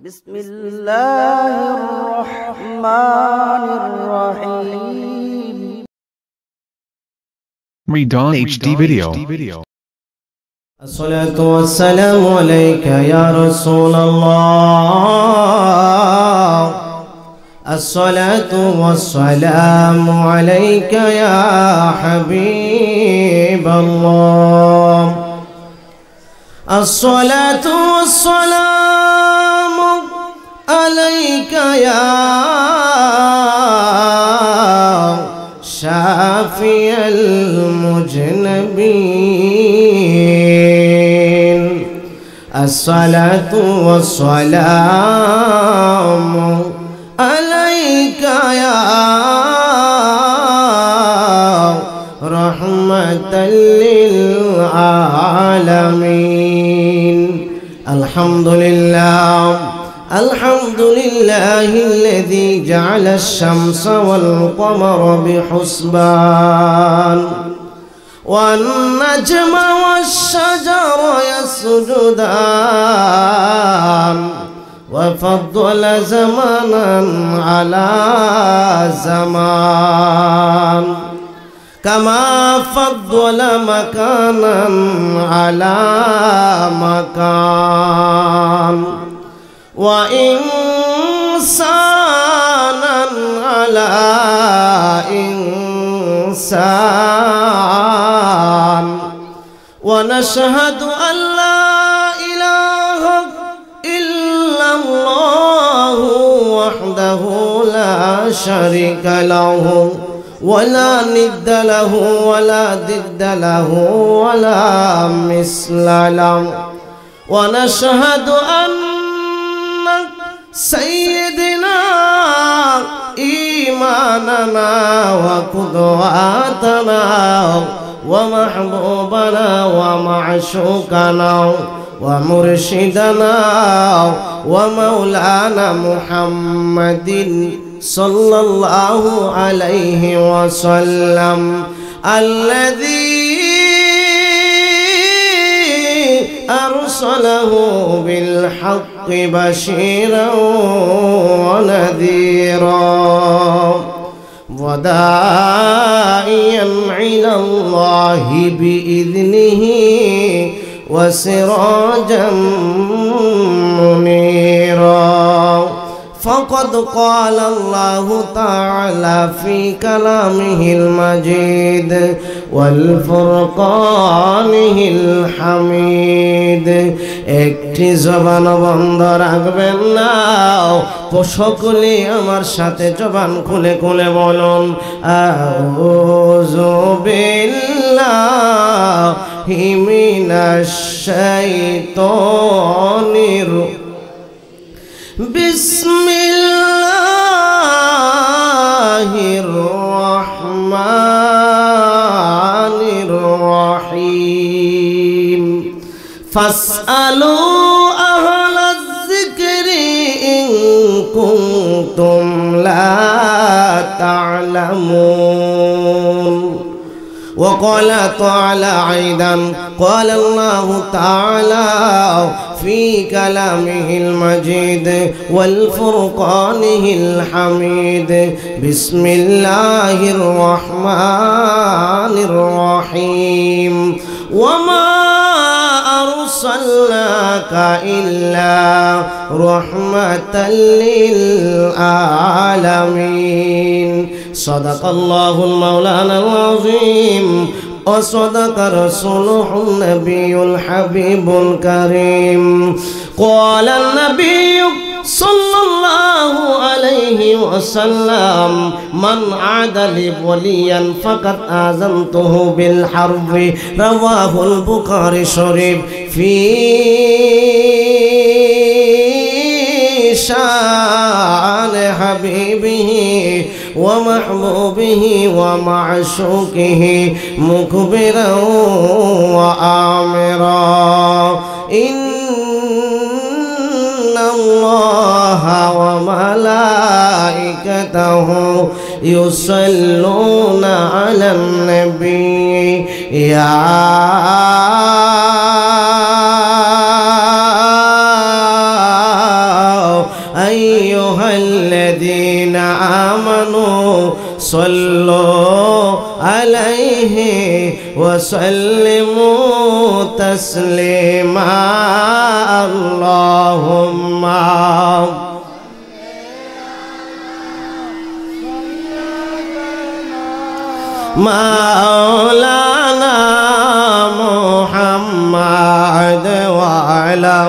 بسم الله الرحمن الرحيم. Redon HD video. الصلاة والسلام عليك يا رسول الله. الصلاة والسلام عليك يا حبيب الله. الصلاة والسلام عليك يا شافي المجنبين. الصلاة والسلام عليك يا رحمة للعالمين. الحمد لله الحمد لله الذي جعل الشمس والقمر بحسبان والنجم والشجر يسجدان وفضل زمانا على زمان كما فضل مكانا على مكان وإنسانا على إنسان. ونشهد أن لا إله إلا الله وحده لا شريك له ولا ند له ولا ضد له ولا مثل له. ونشهد أن سيدنا إيماننا وقدواتنا ومحبوبنا ومعشوقنا ومرشدنا ومولانا محمد صلى الله عليه وسلم الذي أرسله بالحق بشيرا ونذيرا وداعيا إلى الله بإذنه وسراجا منيرا. فقد قال الله تعالى في كلامه المجيد والفرقانه الحميد. একটি জবান বন্ধ রাখবেন না, সকলে আমার সাথে জবান খুলে খুলে বলুন আউযু বিল্লাহি মিনাশ শাইতানির বিসমিল্লাহির রহমানির রহিম। ফাসআলু আহলায যিকরি ইন কুনতুম লা তা'লামুন। وقال تعالى أيضا قال الله تعالى في كلامه المجيد والفرقانه الحميد بسم الله الرحمن الرحيم. وما أرسلناك إلا رحمة للعالمين. صدق الله المولانا العظيم وصدق رسوله النبي الحبيب الكريم. قال النبي صلى الله عليه وسلم من عاد لي وليا فقد آذنته بالحرب. رواه البخاري شريف في شان حبيبه ومحبوبه ومعشوقه مكبرا وآمرا. إن الله وملائكته يصلون على النبي يا আইয়ুহাল্লাযীনা আমানু সাল্লু আলাইহি ওয়া সাল্লিমু তাসলিমা আল্লাহুম্মা মাওলানা মুহাম্মদ ওয়া আলা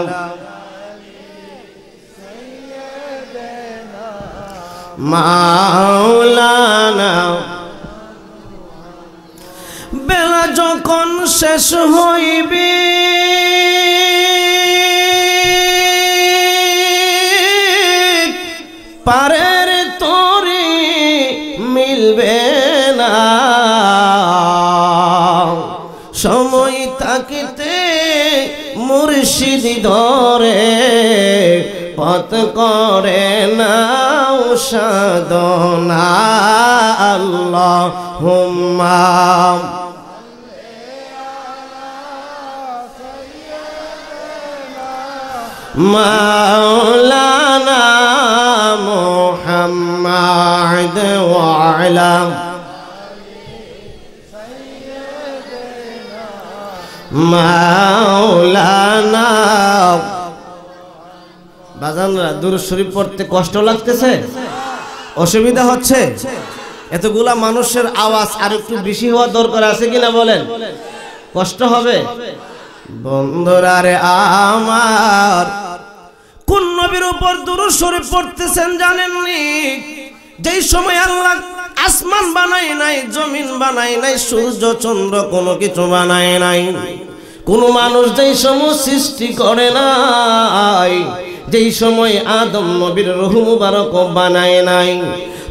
মাওলানা। বেলা যখন শেষ হইবে পারের তরি মিলবে না, সময় থাকিতে মুর্শিদ ধরে পথ করে নাও সাধনা আল্লাহুম্মা মাওলানা মুহাম্মদ ওয়া আলা মাওলানা। বাজানরা দুরূদ শরীফ পড়তে কষ্ট লাগতেছে, অসুবিধা হচ্ছে? এতগুলা মানুষের আওয়াজ আর একটু বেশি হওয়া দরকার আছে কিনা বলেন? কষ্ট হবে? বন্ধুরা রে আমার, কোন নবীর উপর দুরূদ শরীফ পড়তেছেন জানেননি? যেই সময় আল্লাহ আসমান বানায় নাই, জমিন বানায় নাই, সূর্য চন্দ্র কোনো কিছু বানায় নাই, কোন মানুষ যেই সময় সৃষ্টি করে নাই, যেই সময় আদম নবীর রূহ মুবারক বানায় নাই,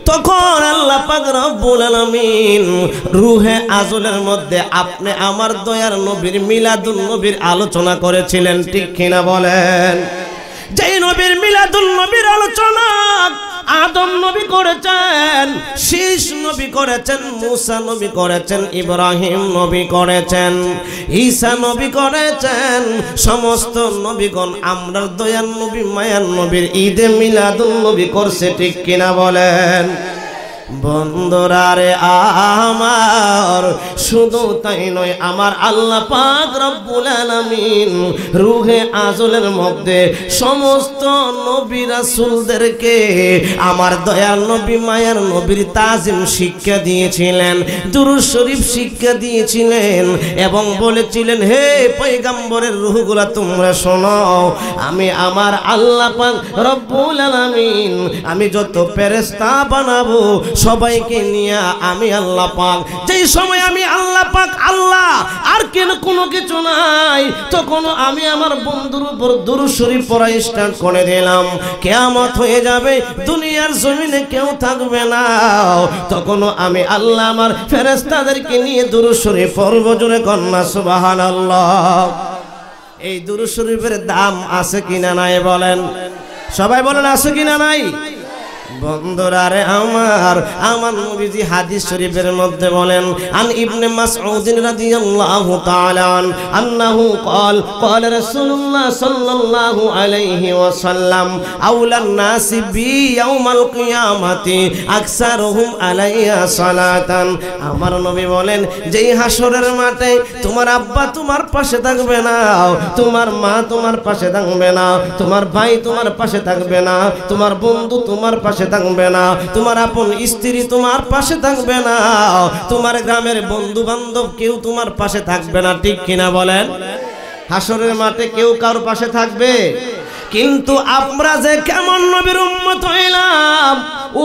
তখন আল্লাহ পাক রব্বুল আলামিন রূহে আজলের মধ্যে আপনি আমার দয়ার নবীর মিলাদুন নবীর আলোচনা করেছিলেন, ঠিক কিনা বলেন? যেই নবীর মিলাদুন নবীর আলোচনা আদম নবী করেছেন, শীষ নবী করেছেন, মুসা নবী করেছেন, ইব্রাহিম নবী করেছেন, ঈসা নবী করেছেন, সমস্ত নবীগণ আমরা দয়ার নবী মায়ার নবীর ঈদে মিলাদুন নবী করছে, ঠিক কিনা বলেন? বন্ধুরা রে আমার, শুধু তাই নয়, আমার আল্লাহ পাক রব্বুল আলামিন রূহে আজলের মধ্যে সমস্ত নবী রাসূলদেরকে আমার দয়ার নবী মায়ার নবীর তাজিম শিক্ষা দিয়েছিলেন, দুরূদ শরীফ শিক্ষা দিয়েছিলেন এবং বলেছিলেন, হে পয়গম্বরের রূহগুলা তোমরা শোনো, আমি আমার আল্লাহ পাক রব্বুল আলামিন আমি যত ফেরেশতা বানাবো সবাইকে নিয়ে আমি আল্লাহ পাক, যেই সময় আমি আল্লাহ পাক আল্লাহ আর কেন কোনো কিছু নাই, তখন আমি আমার বন্ধুর উপর দুরূদ শরীফ পড়া স্টার্ট করে দিলাম। কিয়ামত হয়ে যাবে, দুনিয়ার জমিনে কেউ থাকবে না, তখন আমি আল্লাহ আমার ফেরেশতাদেরকে নিয়ে দুরূদ শরীফ পড়ব। জোরে কন্যা সুবহানাল্লাহ। এই দুরূদ শরীফের দাম আছে কিনা নাই বলেন? সবাই বলেন আছে কিনা নাই? বন্ধুরা রে আমার নবীজি হাদিস শরীফের মধ্যে বলেন, আন ইবনে মাসউদ রাদিয়াল্লাহু তাআলা আন্নাহু قال رسول الله صلى الله عليه وسلم اولى الناس بي يوم القيامه اكثرهم علي صلاه। আমার নবী বলেন, যেই হাসরের মাঠে তোমার আব্বা তোমার পাশে থাকবে না, তোমার মা তোমার পাশে থাকবে না, তোমার ভাই তোমার পাশে থাকবে না, তোমার বন্ধু তোমার পাশে থাকবে না, তোমার আপন স্ত্রী তোমার পাশে থাকবে না, তোমার গ্রামের বন্ধু বান্ধব কেউ তোমার পাশে থাকবে না, ঠিক কিনা বলেন? হাসরের মাঠে কেউ কারোর পাশে থাকবে? কিন্তু আমরা যে কেমন নবীর উম্মত হইলাম,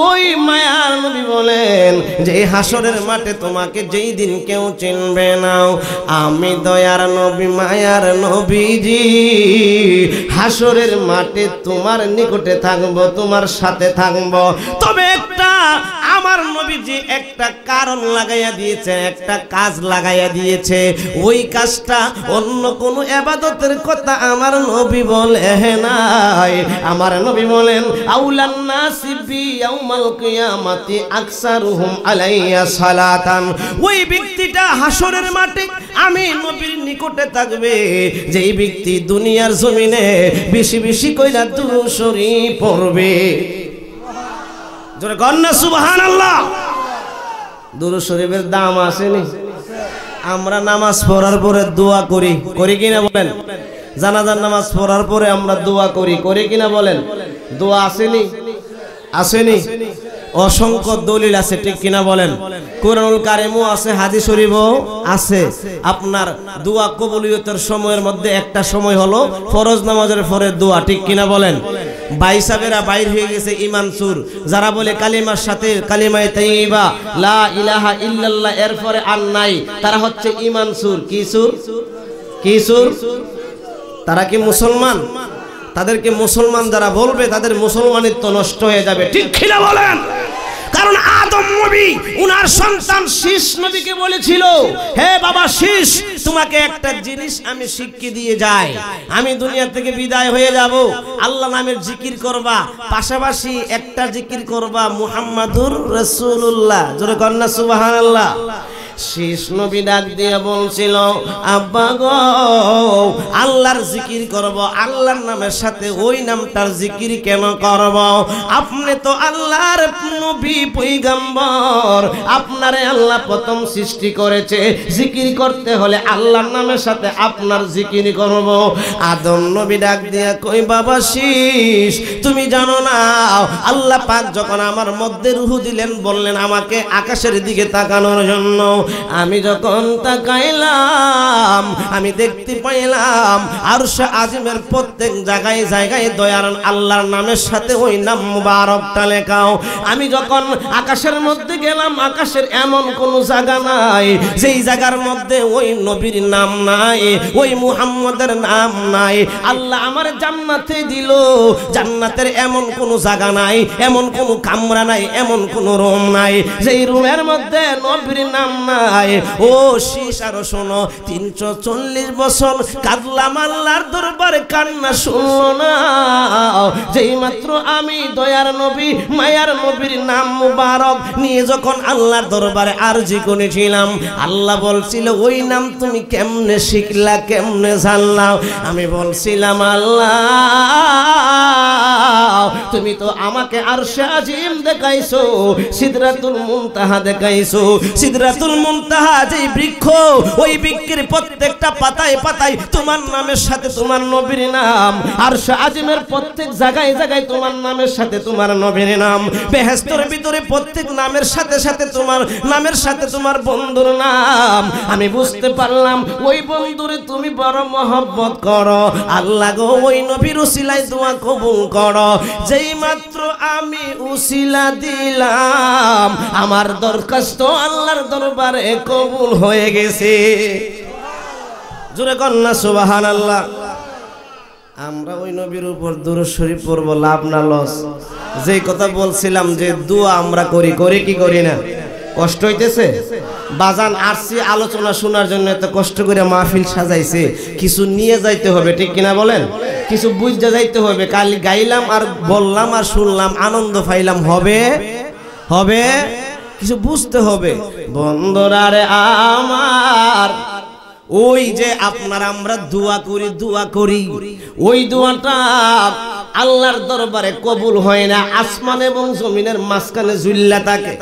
ওই মায়ার নবী বলেন যে হাসরের মাঠে তোমাকে যেই দিন কেউ চিনবে না, আমি দয়ার নবী মায়ার নবীজি হাসরের মাঠে তোমার নিকটে থাকবো, তোমার সাথে থাকবো। তবে একটা আমার নবীজি একটা কারণ লাগাইয়া দিয়েছে, একটা কাজ লাগাইয়া দিয়েছে, ওই কাজটা অন্য কোন ইবাদতের কথা আমার নবী বলে নাই। আমার নবী বলেন, আউলান নাসি বি ইয়াউমাল কিয়ামাতি আকসারুহুম আলাইয়া সালাতান। ওই ব্যক্তিটা হাসরের মাঠে আমি নবীর নিকটে থাকবে যেই ব্যক্তি দুনিয়ার জমিনে বেশি বেশি কইরা দুরূদ শরীফ পড়বে। জোরে কন্না সুবহানাল্লাহ। দুরূদ শরীফের দাম আসেনি? আমরা নামাজ পড়ার পরে দোয়া করি, করি কিনা বলেন? জানাজার নামাজ পড়ার পরে আমরা দোয়া করি, করি কিনা বলেন? দোয়া আসেনি? আসেনি? অসংখ্য দলিল আছে, ঠিক কিনা বলেন? কোরআনুল কারিমও আছে, হাদিস শরীফও আছে। আপনার দোয়া কবুলিয়তের সময়ের মধ্যে একটা সময় হলো ফরজ নামাজের পরে দোয়া, ঠিক কিনা বলেন? বাইসাবেরা বাইর হয়ে গেছে ঈমান সুর, যারা বলে কালিমার সাথে কালিমায়ে তাইয়্যিবা লা ইলাহা ইল্লাল্লাহ এর পরে আর নাই, তারা হচ্ছে ঈমান সুর। কি সুর? কি সুর? তারা কি মুসলমান? তাদেরকে মুসলমান যারা বলবে তাদের মুসলমানিত্ব নষ্ট হয়ে যাবে, ঠিক কিনা বলেন? কারণ আদম নবী উনার সন্তান শীষ নবীকে বলেছিল, হে বাবা শীষ, তোমাকে একটা জিনিস আমি শিক্ষা দিয়ে যাই, আমি দুনিয়া থেকে বিদায় হয়ে যাব, আল্লাহ নামের জিকির করবা, পাশাপাশি একটা জিকির করবা মুহাম্মাদুর রাসূলুল্লাহ। জোরে কন্না সুবহানাল্লাহ। শীষ নবী ডাক দিয়ে বলছিল, আব্বা গো, আল্লাহর জিকির করব, আল্লাহর নামের সাথে ওই নামটার জিকির কেন করব? আপনি তো আল্লাহর নবী পয়গম্বর, আপনারে আল্লাহ প্রথম সৃষ্টি করেছে, জিকির করতে হলে আল্লাহর নামের সাথে আপনার জিকির করব। আদম নবী ডাক দিয়ে কই, বাবা শীষ, তুমি জানো না আল্লাহ পাক যখন আমার মধ্যে রূহ দিলেন, বললেন আমাকে আকাশের দিকে তাকানোর জন্য, আমি যখন তাকাইলাম আমি দেখতে পাইলাম আরশে আজিমের প্রত্যেক জায়গায় জায়গায় দয়ার আল্লাহর নামের সাথে ওই নাম মুবারকটা লেখাও। আমি যখন আকাশের মধ্যে গেলাম, আকাশের এমন কোন জায়গা নাই যেই জায়গার মধ্যে ওই নবীর নাম নাই, ওই মুহাম্মদের নাম নাই। আল্লাহ আমার জান্নাতে দিল, জান্নাতের এমন কোন জায়গা নাই, এমন কোন কামরা নাই, এমন কোন রুম নাই যেই রুমের মধ্যে নবীর নাম নাই। ও শীষ, আরো শোনো, 340 বছর কাঁদলাম আল্লাহর দরবারে, কান্না শুনলো না। যেই মাত্র আমি দয়ার নবী মায়ার নবীর নাম মুবারক নিয়ে যখন আল্লাহর দরবারে আরজি করেছিলাম, আল্লাহ বলছিল ওই নাম তুমি কেমনে শিখলা, কেমনে জানলাও? আমি বলছিলাম, আল্লাহ তুমি তো আমাকে আরশে আজিম দেখাইছো, সিদরাতুল মুনতাহা দেখাইছো। সিদরাতুল মুনতাহা যেই বৃক্ষ, ওই বৃক্ষের প্রত্যেকটা পাতায় পাতায় তোমার নামের সাথে তোমার নবীর নাম, আরশে আজিমের প্রত্যেক জায়গায় জায়গায় তোমার নামের সাথে তোমার নবীর নাম, বেহেশতের ভিতরে প্রত্যেক নামের সাথে সাথে তোমার নামের সাথে তোমার বন্ধুর নাম। আমি বুঝতে পারলাম ওই বন্ধুরে তুমি বড় মহব্বত করো। আল্লাহ গো, ওই নবীর উসিলায় দোয়া কবুল করো। যেই মাত্র আমি উসিলা দিলাম, আমার দরখাস্ত আল্লাহর দরবারে কবুল হয়ে গেছে। জোরে কন্না সুবহানাল্লাহ। আমরা ওই নবীর উপর দুরূদ শরীফ পড়ব, লাভ না লস? যেই কথা বলছিলাম যে দোয়া আমরা করি, করি কি করি না? কষ্ট হইতেছে? বাজান আসছি আলোচনা শোনার জন্য, এত কষ্ট করে মাহফিল সাজাইছে, কিছু নিয়ে যাইতে হবে, ঠিক কিনা বলেন? কিছু বুঝতে যাইতে হবে। কাল গাইলাম আর বললাম আর শুনলাম, আনন্দ পাইলাম, হবে হবে কিছু বুঝতে হবে। বন্ধুরা রে আমার, ওই যে আপনারা আমরা দোয়া করি, দোয়া করি, ওই দোয়াটা আল্লাহর দরবারে কবুল হয় না, আসমান এবং জমিনের মাঝখানে ঝুল্লা থাকে।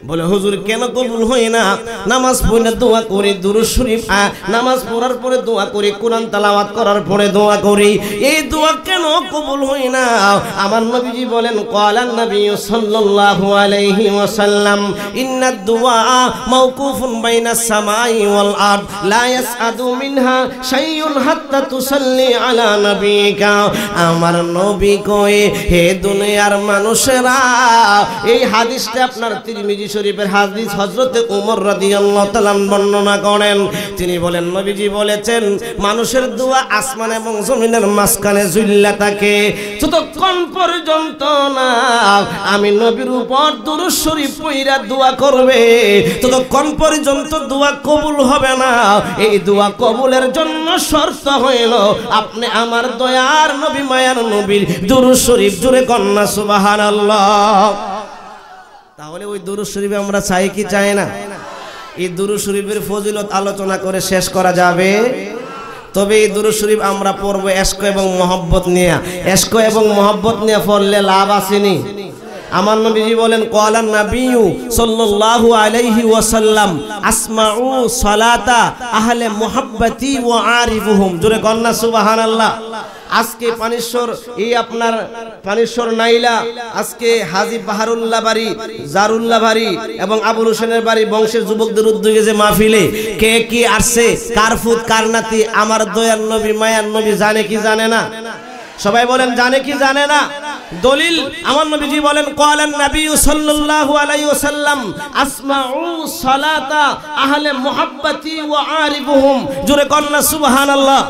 বলে হুজুর কেন কবুল হয় না? নামাজ পড়ে দোয়া করি, দুরূদ শরীফ নামাজ পড়ার পরে দোয়া করি, কোরআন তেলাওয়াত করার পরে দোয়া করি, এই দোয়া কেন কবুল হয় না? আমার নবীজি বলেন, ক্বালান নবী সাল্লাল্লাহু আলাইহি ওয়াসাল্লাম, ইন্নাদ দুআ মাওকুফুন বাইনাস সামাই ওয়াল আরদ লা ইয়াসআদু মিনহা শাইউন হাত্তা তুসাল্লি আলা নবিকা। আমার নবী কয়, হে দুনিয়ার মানুষেরা, এই হাদিসটা আপনার তিরমিজি শরীফের হাদিস, হযরতে ওমর রাদিয়াল্লাহু তাআলা বর্ণনা করেন। তিনি বলেন, নবীজি বলেছেন, মানুষের দোয়া আসমান এবং জমিনের মাঝখানে ঝুল্লা থাকে। যতক্ষণ পর্যন্ত না আমি নবীর উপর দুরূদ শরীফ পড়া দোয়া করবে, ততক্ষণ পর্যন্ত দোয়া কবুল হবে না। এই দোয়া কবুলের জন্য শর্ত হইল আপনি আমার দয়ার নবী মায়ার নবীর দুরূদ শরীফ জোরে কন্না সুবহানাল্লাহ। তাহলে ওই দুরূদ শরীফে আমরা চাই কি চাই না? এই দুরূদ শরীফের ফজিলত আলোচনা করে শেষ করা যাবে? তবে এই দুরূদ শরীফ আমরা পড়ব ইশক এবং মহব্বত নিয়ে। ইশক এবং মহব্বত নিয়ে পড়লে লাভ আসেনি। আমার নবীজি বলেন ক্বালান নাবিয়্যু সাল্লাল্লাহু আলাইহি ওয়াসাল্লাম আসমাউ সালাতা আহলে মুহাব্বতি ওয়া আরিফুহুম। জোরে কন্না সুবহানাল্লাহ। আজকে পানিশ্বর এই আপনার পানিশ্বর নাইলা, আজকে হাজী বাহারুল্লাহ বাড়ি, জারুল্লাহ বাড়ি এবং আবুল হোসেনের বাড়ি বংশের যুবকদের উদ্যোগে যে মাহফিলে কে কি আসছে, কার ফুত কার নাতি, আমার দয়ার নবী মায়ার নবী জানে কি জানে না? সবাই বলেন জানে কি জানে না? দলিল আমার নবীজি বলেন ক্বালান নাবিয়্যু সাল্লাল্লাহু আলাইহি ওয়াসাল্লাম আসমাউ সালাতা আহলে মুহাব্বতি ওয়া আরিফুহুম। জোরে কন্না সুবহানাল্লাহ।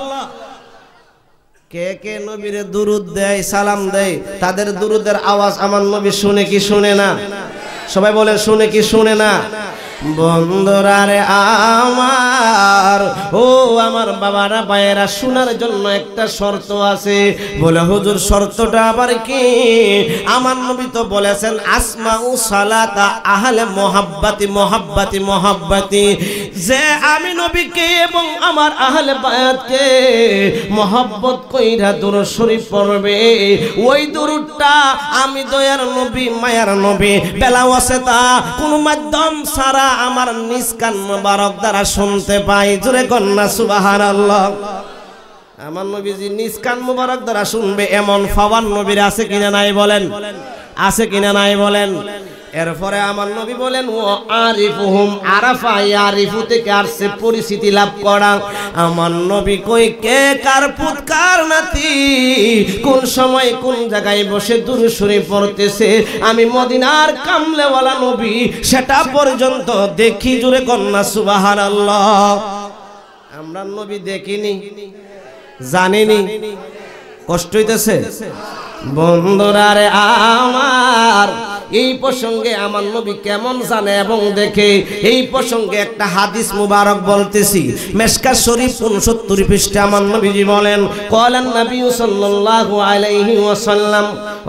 কে কে নবীরে দুরূদ দেয়, সালাম দেয়, তাদের দুরূদের আওয়াজ আমার নবী শুনে কি শুনে না? সবাই বলে শুনে কি শুনে না? বন্ধুরা রে আমার, ও আমার বাবারা ভাইয়েরা, শোনার জন্য একটা শর্ত আছে। বলে হুজুর শর্তটা আবার কি? আমার নবী তো বলেছেন আসমাউ সালাতা আহলে মুহাব্বতি মুহাব্বতি মুহাব্বতি। যে আমি নবীকে এবং আমার আহলে বায়াতকে মুহাব্বত কইরা দুরূদ শরীফ পড়বে, ওই দুরূদটা আমি দয়ার নবী মায়ার নবী বেলা ওয়াসিতা কোন মাধ্যম ছাড়া আমার নিজ কান মোবারক দ্বারা শুনতে পাই। জোরে কন্না সুবহানাল্লাহ। আমার নবীজি নিজ কান মোবারক দ্বারা শুনবে এমন পাওয়ার নবীর আছে কিনা নাই বলেন? আছে কিনা নাই বলেন? এরপরে আমার নবী বলেন ও আরিফুহুম, আরাফা ইয়ারিফু থেকে আসছে পরিচিতি লাভ করা। আমার নবী কই কে কার পুত কার নাতি, কোন সময় কোন জায়গায় বসে দুরূদ শরীফ পড়তেছে, আমি মদিনার কামলেওয়ালা নবী সেটা পর্যন্ত দেখি। জোরে কন্না সুবহানাল্লাহ। আমরা নবী দেখিনি, জানিনি, কষ্ট হইতেছে। বন্ধুরা রে আমার, এই প্রসঙ্গে আমার নবী কেমন জানে এবং দেখে, এই প্রসঙ্গে একটা হাদিস মুবারক বলতেছি। মেশকাত শরীফ 69 পৃষ্ঠা আমার নবীজি বলেন ক্বালান নাবিয়্যু সাল্লাল্লাহু আলাইহি ওয়াসাল্লাম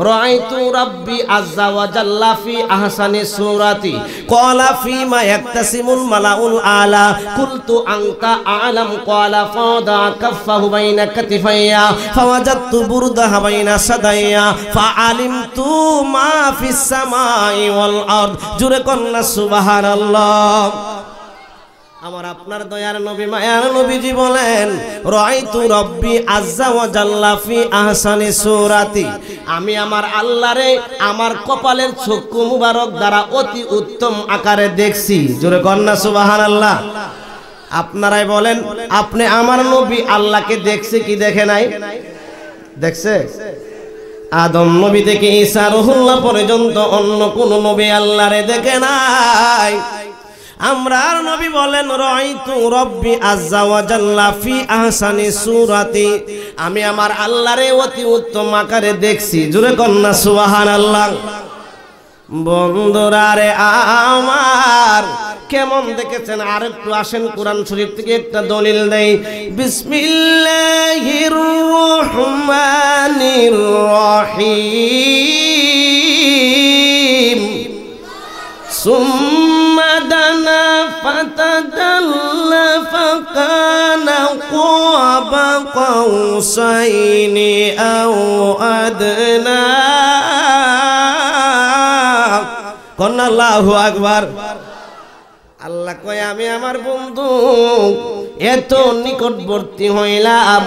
রাআইতু রাব্বি আযজা ওয়া জাল্লা ফি আহসানি সূরাতি ক্বালা ফীমা ইয়াক্তাসিমুল মালাউল আলা কুলতু আনতা আ'লাম ক্বালা ফাদা কাফফাহু বাইনা কাতিফাইয়া ফাওয়াজাদতু বুরদাহা বাইনা সাদাইয়া ফাআলিমতু মা ফিস সামাই ওয়াল আরদ। জোরে কন্না সুবহানাল্লাহ। আমার আপনার দয়ার নবী মায়ার নবীজি বলেন রাআইতু রাব্বি আযজা ওয়া জাল্লা ফি আহসানি সূরাতি, আমি আমার আল্লাহরে আমার কপালের চক্ষু মুবারক দ্বারা অতি উত্তম আকারে দেখছি। জোরে কন্না সুবহানাল্লাহ। আপনারাই বলেন আপনি আমার নবী আল্লাহকে দেখছে কি দেখে নাই? দেখছে? আদম নবী থেকে ঈসা রুহুল্লাহ পর্যন্ত অন্য কোন নবী আল্লাহরে দেখে নাই। আমরার নবী বলেন রাআইতু রাব্বি আযজা ওয়া জাল্লা ফি আহসানি সূরাতি, আমি আমার আল্লাহরে অতি উত্তম আকারে দেখছি। জোরে কন্না সুবহানাল্লাহ। বন্ধুরা রে আমার, কেমন দেখেছেন আর একটু আসেন কোরআন শরীফ থেকে একটা দলিল দেই। বিসমিল্লাহির রহমানির রহিম সুম্মা দানা ফাতাদাল্লা ফাকানা ক্বাবা কাউসাইনি আও আদনা। কন্না আল্লাহু আকবার। আল্লাহ কয় আমি আমার বন্ধু এত নিকটবর্তী হইলাম,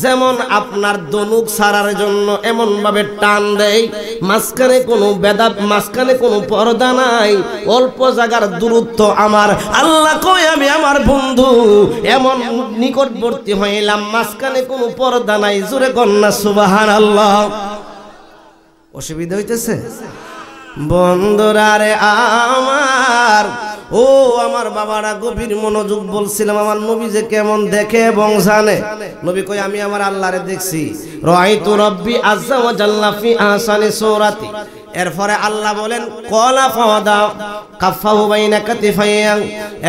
যেমন আপনার দনুক ছাড়ার জন্য এমন ভাবে টান দেয়, মাঝখানে কোনো বেদাব, মাঝখানে কোনো পর্দা নাই, অল্প জায়গার দূরত্ব। আমার আল্লাহ কয় আমি আমার বন্ধু এমন নিকটবর্তী হইলাম, মাঝখানে কোনো পর্দা নাই। জোরে কন্না সুবহানাল্লাহ। অসুবিধা হইতেছে? বন্ধুরা রে আমার, ও আমার বাবারা গভীর মনোযোগ বলছিলাম আমার নবী যে কেমন দেখে এবং জানে। নবী কই আমি আমার আল্লাহরে দেখছি। রাআইতু রাব্বি আযজা ওয়া জাল্লা ফি আহসানি সূরাতি। এরপরে আল্লাহ বলেন ক্বালা ফাদা কাফফাহু বাইনা কাতিফাইয়া।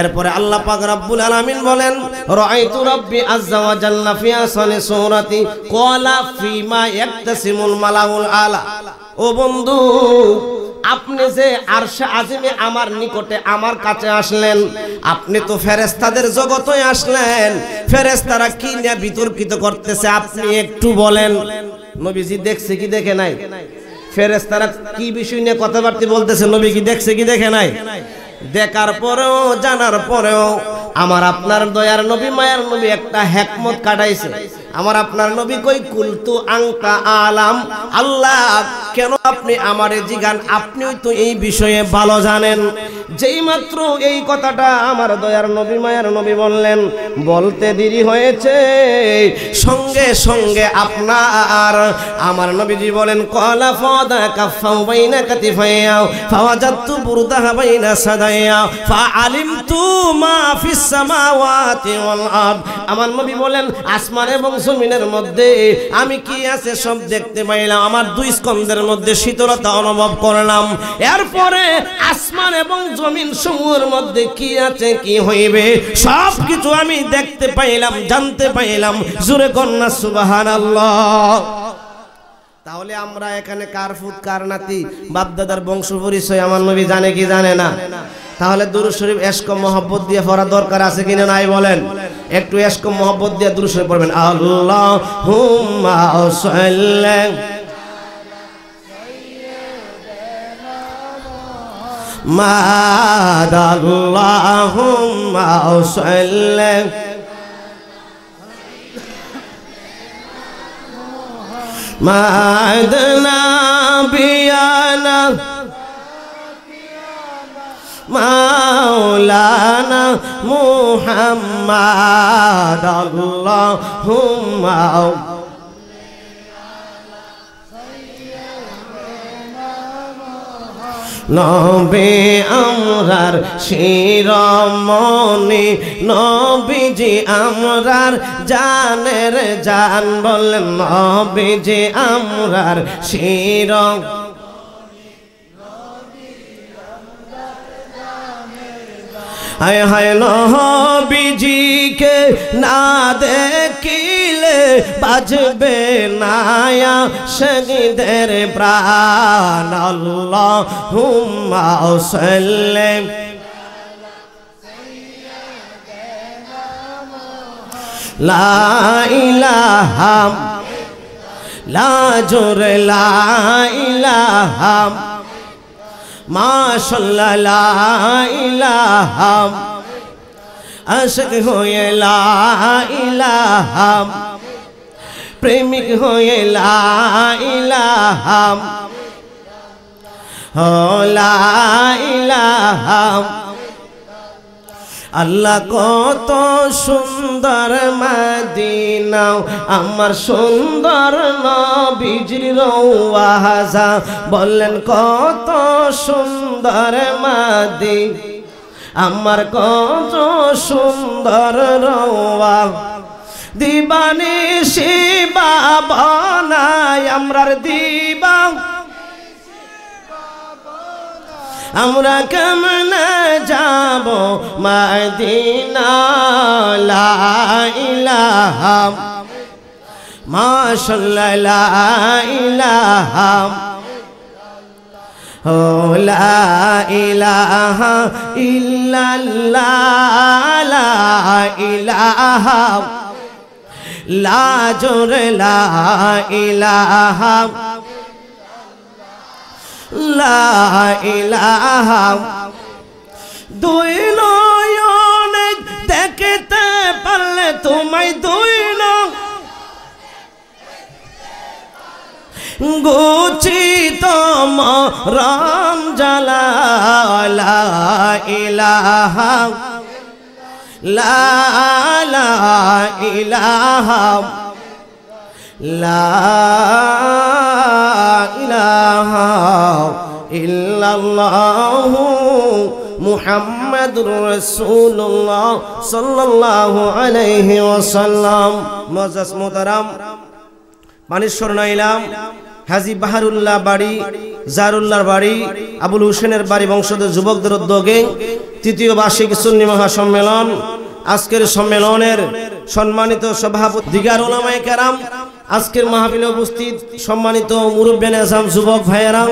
এরপরে আল্লাহ পাক রব্বুল আলামিন বলেন রাআইতু রাব্বি আযজা ওয়া জাল্লা ফি আহসানি সূরাতি ক্বালা ফীমা ইয়াক্তাসিমুল মালাউল আলা। ও বন্ধু, আপনি যে আরশে আজিমে আমার নিকটে আমার কাছে আসলেন, আপনি তো ফেরেশতাদের জগতে আসলেন, ফেরেশতারা কি নিয়ে বিতর্কিত করতেছে আপনি একটু বলেন। নবীজি দেখছে কি দেখে নাই? ফেরেশতারা কি বিষয় নিয়ে কথাবার্তা বলতেছে নবী কি দেখছে কি দেখে নাই? দেখার পরেও জানার পরেও আমার আপনার দয়ার নবী মায়ার নবী একটা হিকমত কাটাইছে। আমার আপনার নবী কই কুলতু আনতা আলাম, আল্লাহ কেন আপনি আমারে জিগান, আপনিই তো এই বিষয়ে ভালো জানেন। যেই মাত্র এই কথাটা আমার দয়ার নবী মায়ার নবী বললেন, বলতে দেরি হয়েছে, সঙ্গে সঙ্গে আপনার আমার নবীজি বলেন ক্বালা ফাদা কাফাউ বাইনা কাতিফাইয়া ফাওয়াজাতু বুরদাহা বাইনা সাদাইয়া ফাআলিমতু মা ফিস সামাওয়াতি ওয়াল আরদ। আমার নবী বলেন আসমান এবং জমিনের মধ্যে আমি কি আছে সব দেখতে পাইলাম, আমার দুই স্কন্ধের মধ্যে শীতলতা অনুভব করলাম। এরপরে আসমান এবং জমিন সমূহের মধ্যে কি আছে কি হইবে সব কিছু আমি দেখতে পাইলাম, জানতে পাইলাম। জোরে কন্যা সুবহানাল্লাহ। তাহলে আমরা এখানে কার ফুত কার নাতি, বাপদাদার বংশ পরিচয় আমার নবী জানে কি জানে না? তাহলে দুরূদ শরীফ ইশক মহব্বত দিয়ে পড়া দরকার আছে কিনা নাই বলেন? একটু ইশক মহব্বত দিয়ে দুরূদ শরীফ পড়বেন। আল্লাহুম্মা সাল্লি আল্লাহুম্মা সাল্লি মা'দনা বিয়ানা মাওলানা মুহাম্মাদ আল্লাহুম্মা নবী আমরার শিরোমণি, নবীজি আমরার জানের জান, বলেন নবীজি আমরার শিরোমণি। হায় হায় নবীজিকে না দেখিলে বাজবে না শহীদের প্রাণ। আল্লাহুম্মা সাল্লি লা ইলাহা লা জোরে লা ইলাহা মাশাআল্লাহ লা ইলাহা আশিক হয়ে লা ইলাহা, প্রেমিক হয়ে লা ইলাহা, লা ইলাহা। আল্লাহ কত সুন্দর মদিনা, আমার সুন্দর নবীজির রওজা, বললেন কত সুন্দর মদিনা, আমার কত সুন্দর রওজা। দিবানি শিবা বানাই আমরার দিবা, আমরা কেমনে যাব মদিনা। লা ইলাহা মাশাআল্লাহ লা ইলাহা, ও লা ইলাহা ইল্লাল্লাহ লা ইলাহা, লা জোরে লা ইলাহা লা ইলাহা। দুই নয়নে দেখতে পারলে তোমায়, দুই গুচিত মরম জ্বালা। লা ইলাহা লা ইলাহা লা ইলাহা ইল্লাল্লাহু মুহাম্মাদুর রাসূলুল্লাহ সাল্লাল্লাহু আলাইহি ওয়াসাল্লাম। মুআজ্জাজ মুহতারাম, পানিশ্বর নাইলাম হাজী বাহারুল্লাহ বাড়ি, জারুল্লাহর বাড়ি, আবুল হোসেনের বাড়ি বংশধর যুবকদের উদ্যোগে তৃতীয় বার্ষিক সুন্নি মহাসম্মেলন। আজকের সম্মেলনের সম্মানিত সভাপতি দিগার উলামায়ে কেরাম, আজকের মাহফিলে উপস্থিত সম্মানিত মুরব্বিয়ানে আযম যুবক ভাইয়েরা,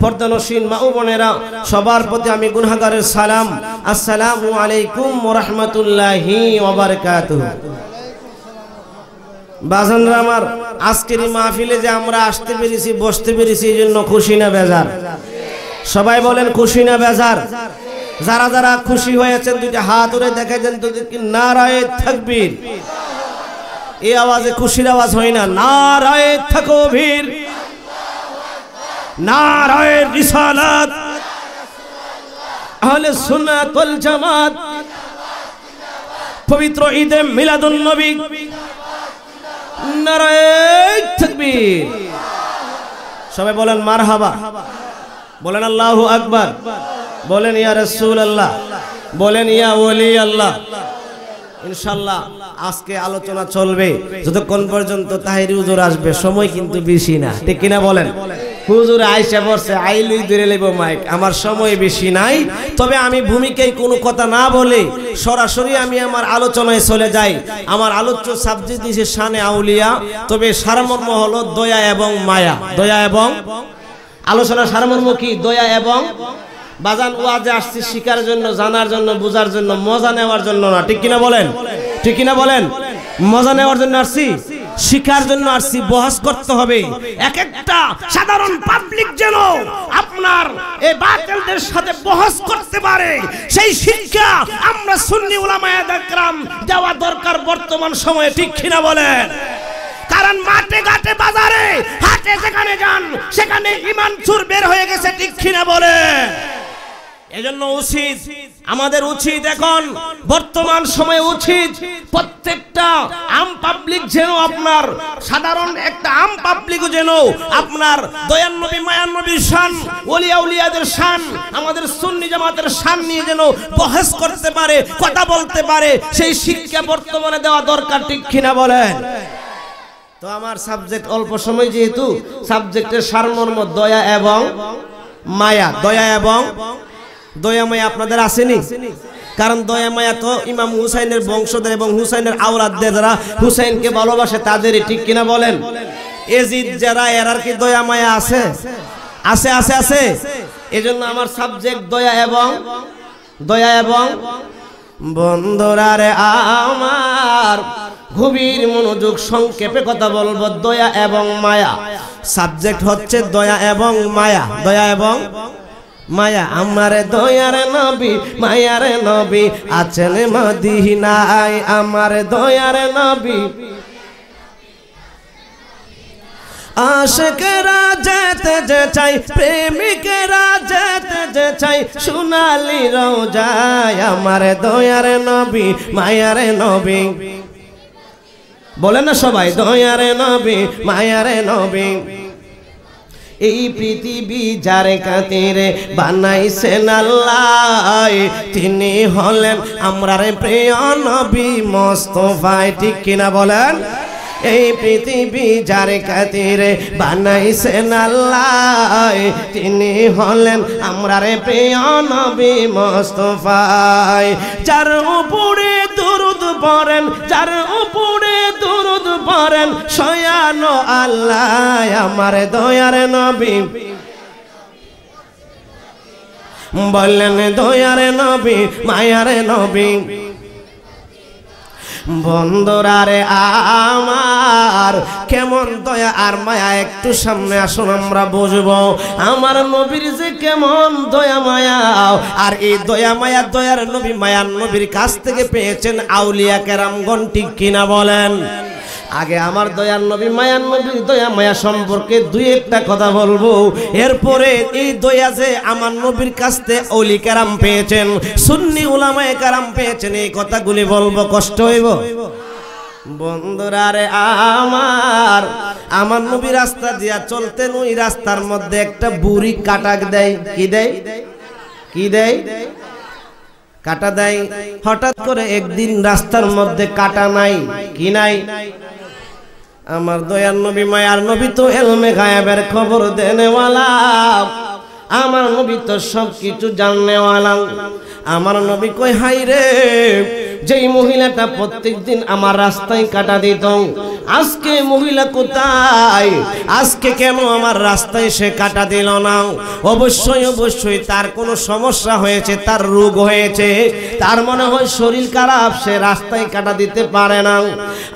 পর্দানশীল মা ও বোনেরা, সবার প্রতি আমি গুনাহগারের সালাম, আসসালামু আলাইকুম ওয়া রাহমাতুল্লাহি ওয়া বারাকাতুহু। বাজানরা আমার, আজকের এই মাহফিলে যে আমরা আসতে পেরেছি, বসতে পেরেছি, এই জন্য খুশি না বেজার? সবাই বলেন খুশি না বেজার? যারা যারা খুশি হয়েছেন দুইটা হাত উড়ে দেখা দেন তো, নারায়ে তাকবীর। এই আওয়াজে খুশির আওয়াজ হয় না, নারায়ে তাকবীর, নারায়ে রিসালাত, আহলে সুন্নাত ওয়াল জামাত, পবিত্র ঈদে মিলাদুন নবী, নারায়ে তাকবীর। সবাই বলেন মারহাবা, বলেন আল্লাহু আকবার, বলেন ইয়া রাসূলুল্লাহ, বলেন ইয়া ওলি আল্লাহ। ইনশাআল্লাহ আজকে আলোচনা চলবে যতক্ষণ পর্যন্ত তাহিরি হুজুর আসবে, সময় কিন্তু বেশি না, ঠিক কিনা বলেন? হুজুর আইসা পড়ছে, আইলুই ধরে লইব মাইক, আমার সময় বেশি নাই। তবে আমি ভূমিকায় কোনো কথা না বলে সরাসরি আমি আমার আলোচনায় চলে যাই। আমার আলোচ্য সাবজেক্ট দিয়েছে শানে আউলিয়া, তবে সারমর্ম হলো দয়া এবং মায়া। দয়া এবং আলোচনা সারমর্ম কি? দয়া এবং বাজান। ওয়াজে আসছি শিকার জন্য, জানার জন্য, বুঝার জন্য, মজা নেওয়ার জন্য না, ঠিক কিনা বলেন? ঠিক কিনা বলেন? মজা নেওয়ার জন্য আসছি, শিকার জন্য আসছি। বহস করতে হবে, এক একটা সাধারণ পাবলিক যেন আপনার এই বাতিলদের সাথে বহস করতে পারে, সেই শিক্ষা আমরা সুন্নি উলামায়ে একরাম দেওয়া দরকার বর্তমান সময়ে, ঠিক কিনা বলেন? কারণ মাঠে ঘাটে বাজারে হাটে যেখানে যান সেখানে ঈমান চুর বের হয়ে গেছে, ঠিক কিনা বলেন? এজন্য উচিত, আমাদের উচিত এখন বর্তমান সময়ে উচিত প্রত্যেকটা আম পাবলিক যেন আপনার সাধারণ একটা আম পাবলিক যেন আপনার দয়ান নবী মায়ান নবীর শান, ওলিয়া উলিয়াদের শান, আমাদের সুন্নি জামাতের শান নিয়ে যেন বহস করতে পারে, কথা বলতে পারে, সেই শিক্ষা বর্তমানে দেওয়া দরকার, ঠিক কিনা বলেন? তো আমার সাবজেক্ট অল্প সময়, যেহেতু সাবজেক্টের সারমর্ম দয়া এবং মায়া। দয়া এবং দয়া মায়া আপনাদের আসেনি? কারণ দয়া মায়া তো ইমাম হুসাইনের বংশধর এবং হুসাইনের আওলাদদের যারা হুসাইনকে ভালোবাসে তাদেরই, ঠিক কিনা বলেন? এজিদ যারা, এরার কি দয়া মায়া আছে? আছে, আছে, আছে। এজন্য আমার সাবজেক্ট দয়া এবং বন্ধুরা রে আমার, গভীর মনোযোগ, সংক্ষেপে কথা বলবো। দয়া এবং মায়া, সাবজেক্ট হচ্ছে দয়া এবং মায়া। দয়া এবং মায়া। আমার দয়ার নবী মায়ার নবী আছেন মদিনায়, আমার দয়ার নবী আশিকেরা যেতে যে চাই, প্রেমিকেরা যেতে যে চাই সোনালি রওজায়, আমার দয়ার নবী মায়ার নবী। বলেন না সবাই, দয়ার নবী মায়ার নবী। এই পৃথিবী যার খাতিরে বানাইছেন আল্লাহ, তিনি হলেন আমরার প্রিয় নবী মুস্তাফা, ঠিক কিনা বলেন? এই পৃথিবী যার খাতিরে বানাইছেন আল্লাহ, তিনি হলেন আমরার প্রিয় নবী মুস্তাফা। যার উপরে দুরূদ পড়েন, যার উপরে দুরূদ পড়েন স্বয়ং আল্লাহ, আমার দয়ার নবী। বললেন দয়ার নবী মায়ার নবী। বন্ধুরা রে আমার, কেমন দয়া আর মায়া, একটু সামনে আসুন আমরা বুঝবো আমার নবীর যে কেমন দয়া মায়া। আর এই দয়া মায়া দয়ার নবী মায়ার নবীর কাছ থেকে পেয়েছেন আউলিয়া কেরামগণ, ঠিক কিনা বলেন? আগে আমার দয়ার নবী মায়ার নবীর দয়া মায়া সম্পর্কে দুই একটা কথা বলবো, এরপরে এই দয়া যে আমার নবীর কাছ থেকে ওলি কেরাম পেয়েছেন, সুন্নি উলামায়ে কেরাম পেয়েছেন, এই কথাগুলি বলবো, কষ্ট হইব? বন্ধুরা রে আমার, আমার নবী রাস্তা দিয়া চলতেন, ওই রাস্তার মধ্যে একটা বুড়ি কাটা দেয়। কি দেয়? কি দেয়? কাটা দেয়। হঠাৎ করে একদিন রাস্তার মধ্যে কাটা নাই, কি নাই? আমার দয়ার নবী মায়ার নবী তো এলমে গায়েবের খবর দেনেওয়ালা, আমার নবী তো সব কিছু জাননেওয়ালা। আমার নবী কই, হাই রে, যেই মহিলাটা প্রত্যেকদিন আমার রাস্তায় কাটা দিত, আজকে মহিলা কোথায়? আজকে কেন আমার রাস্তায় সে কাটা দিল না? অবশ্যই অবশ্যই তার কোনো সমস্যা হয়েছে, তার রোগ হয়েছে, তার মনে হয় শরীর খারাপ, সে রাস্তায় কাটা দিতে পারে না।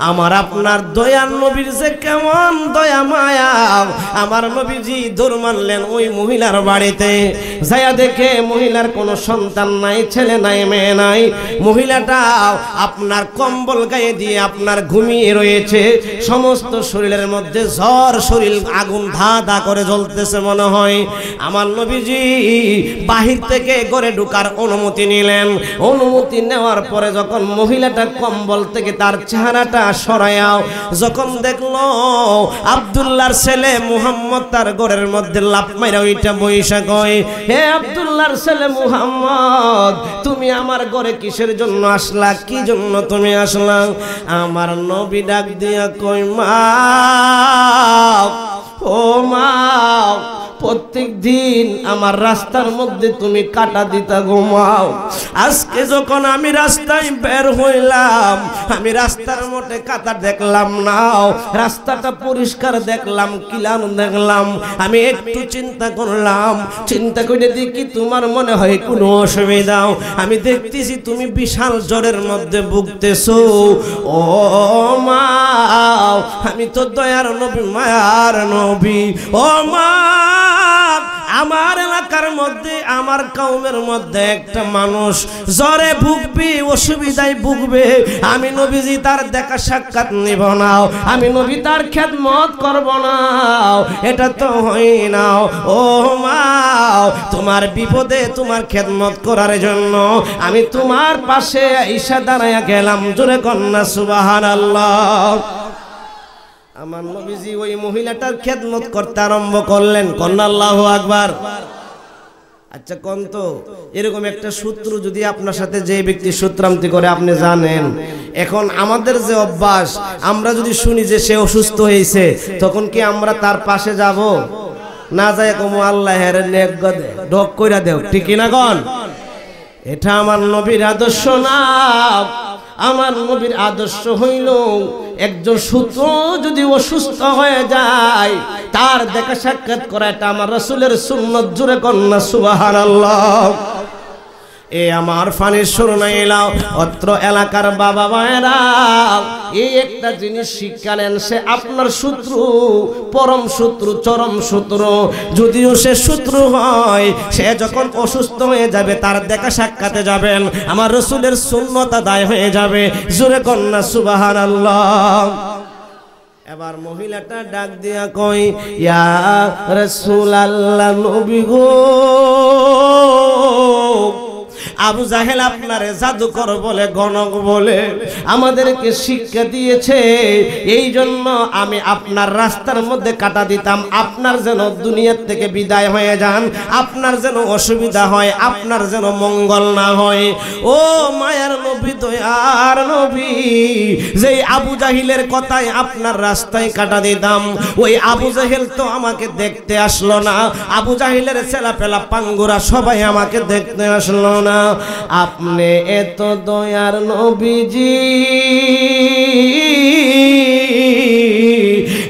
আমার আপনার দয়ার নবীর যে কেমন দয়া মায়া, আমার নবীজি দৌড় মারলেন ওই মহিলার বাড়িতে, যাইয়া দেখে মহিলার কোনো সন্তান নাই, ছেলে নাই, মেয়ে নাই। মহিলাটা আপনার কম্বল গায়ে দিয়ে আপনার ঘুমিয়ে রয়েছে, সমস্ত শরীরের মধ্যে জ্বর, শরীর আগুন ধা ধা করে জ্বলতেছে মনে হয়। আমার নবীজি বাহির থেকে ঘরে ঢোকার অনুমতি নিলেন। অনুমতি নেওয়ার পরে যখন মহিলাটা কম্বল থেকে তার চেহারাটা সরাইয়া যখন দেখলো আব্দুল্লাহর ছেলে মুহাম্মদ তার ঘরের মধ্যে লাফ মাইরা ওইটা বইসা কয়, হে আব্দুল্লাহর ছেলে মুহাম্মদ, তুমি আমার ঘরে কিসের জন্য আসলা? কি জন্য তুমি আসলা? আমার নবী ডাক দিয়া কই, মা, ও মা, প্রত্যেক দিন আমার রাস্তার মধ্যে তুমি কাটা দিতা ঘুমাও। আজকে যখন আমি রাস্তায় বের হইলাম, আমি রাস্তার মধ্যে কাটা দেখলাম না, রাস্তাটা পরিষ্কার দেখলাম, ক্লিয়ার দেখলাম। আমি একটু চিন্তা করলাম, চিন্তা করে দেখি তোমার মনে হয় কোনো অসুবিধা। আমি দেখতেছি তুমি বিশাল জ্বরের মধ্যে ভুগতেছো। ও মা, আমি তো দয়ার নবী, মায়ার নবী। ও মা, আমার এলাকার মধ্যে, আমার কওমের মধ্যে একটা মানুষ জ্বরে ভুগবে, অসুবিধায় ভুগবে, আমি নবীজি তার দেখা সাক্ষাৎ নিব না, আমি নবী তার খেদমত করব না, এটা তো হয় না। ও মা, তোমার বিপদে তোমার খেদমত করার জন্য আমি তোমার পাশে আইসা দাঁড়াইয়া গেলাম। জোরে কন্যা সুবহানাল্লাহ। আমার নবীজি ওই মহিলাটার খেদমত করতে আরম্ভ করলেন। কন্যা আল্লাহু আকবার। আচ্ছা কোন তো এরকম একটা সূত্র যদি আপনার সাথে যে ব্যক্তি সূত্রান্তি করে আপনি জানেন, এখন আমাদের যে অভ্যাস, আমরা যদি শুনি যে সে অসুস্থ হয়েছে, তখন কি আমরা তার পাশে যাব? না যায় কম আল্লাহের নেক গদে ঢক কইরা দেও, ঠিক না কোন? এটা আমার নবীর আদর্শ না। আমার নবীর আদর্শ হইল একজন সূত্র যদি অসুস্থ হয়ে যায় তার দেখা সাক্ষাৎ করা, এটা আমার রাসূলের সুন্নাত। জোরে কন্যা সুবহানাল্লাহ। এ আমার ফানির সুর নাইলাও অত্র এলাকার বাবা মায়েরা, এই একটা জিনিস শিক্ষা নেন, সে আপনার শত্রু, পরম শত্রু, চরম শত্রু। যদিও সে শত্রু হয়, সে যখন অসুস্থ হয়ে যাবে তার দেখা সাক্ষাতে যাবেন, আমার রাসূলের সুন্নাত আদায় হয়ে যাবে। জোরে কন্যা সুবহানাল্লাহ। এবার মহিলাটা ডাক দিয়া কই, ইয়া রাসূলুল্লাহ, নবী গো, আবু জাহেল আপনারে জাদুকর বলে, গণক বলে আমাদেরকে শিক্ষা দিয়েছে, এই জন্য আমি আপনার রাস্তার মধ্যে কাটা দিতাম, আপনার যেন দুনিয়ার থেকে বিদায় হয়ে যান, আপনার যেন অসুবিধা হয়, আপনার যেন মঙ্গল না হয়। ও মায়ার নবী, দয়ার নবী, যেই আবু জাহিলের কথায় আপনার রাস্তায় কাটা দিতাম, ওই আবু জাহেল তো আমাকে দেখতে আসলো না, আবু জাহিলের ছেলাপেলা পাঙ্গুরা সবাই আমাকে দেখতে আসলো না। আপনি এত দয়ার নবীজি,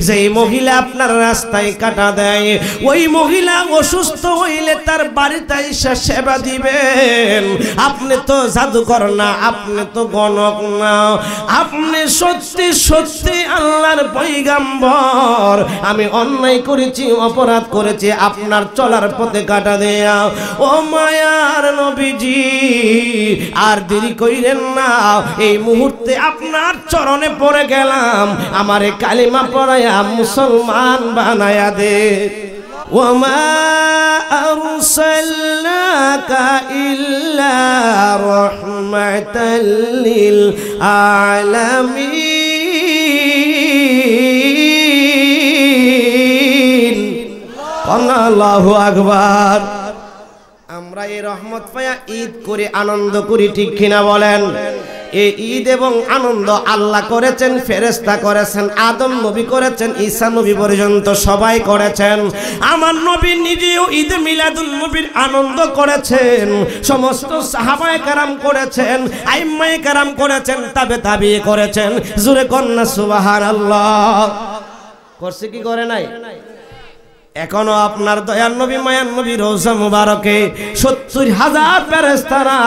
যেই মহিলা আপনার রাস্তায় কাটা দেয়, ওই মহিলা অসুস্থ হইলে তার বাড়িতে এসে সেবা দিবেন। আপনি তো জাদুকর না, আপনি তো গণক না, আপনি সত্যি সত্যি আল্লাহর পয়গাম্বর। আমি অন্যায় করেছি, অপরাধ করেছি, আপনার চলার পথে কাটা দেয়া। ও মায়ার নবীজি, আর দেরি কইরেন না, এই মুহূর্তে আপনার চরণে পড়ে গেলাম, আমারে কালিমা পড়ায়া মুসলমান বানায়া দে। ওমা আরসালনাকা ইল্লা রাহমাতাল লিল আলামিন। আল্লাহু আকবার। আমরা এই রহমত পায়া ঈদ করে আনন্দ করি, ঠিক কিনা বলেন? এই ঈদ এবং আনন্দ আল্লাহ করেছেন, ফেরেশতা করেছেন, আদম নবী করেছেন, ঈসা নবী পর্যন্ত সবাই করেছেন। আমার নবী নিজেও ঈদ মিলাদুন নবীর আনন্দ করেছেন, সমস্ত সাহাবায়ে কেরাম করেছেন, আইম্মায়ে কেরাম করেছেন, তাবে করেছেন। জোরে কন্না সুবহানাল্লাহ। করছে কি করে নাই? এখনো আপনার দয়ার নবী মায়ার নবী রওজা মুবারকে ৭০,০০০ ফেরেশতারা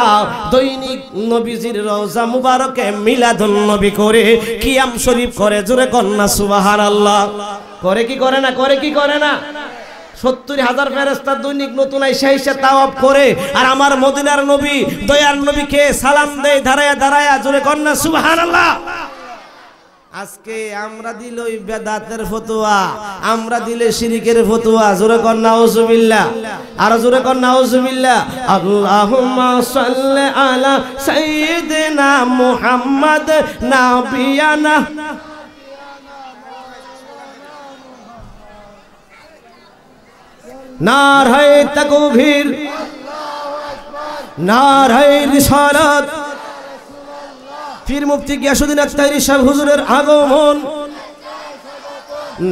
দৈনিক নবীজির রওজা মুবারকে মিলাদুন নবী করে কিয়াম শরীফ করে। জোরে কন্না সুবহানাল্লাহ। করে কি করে না? করে কি করে না? ৭০,০০০ ফেরেশতা দৈনিক নতুন আইসা আইসা তাওয়াফ করে, আর আমার মদিনার নবী দয়ার নবীকে সালাম দেয় দাঁড়ায়া দাঁড়ায়া। জোরে কন্না সুবহানাল্লাহ। আজকে আমরা দিলই বেদাতের ফতোয়া, আমরা দিলে শিরকের ফতোয়া। জোরে কর নাউজুবিল্লাহ, আর জোরে কর নাউজুবিল্লাহ। আল্লাহুম্মা সাল্লি আলা সাইয়্যিদিনা মুহাম্মদ নাবিয়ানা নারায়ে তাকবীর, নারায়ে রিসালাত। পীর মুফতি গিয়াসউদ্দিন আখতারী সাহেব হুজুরের আগমন।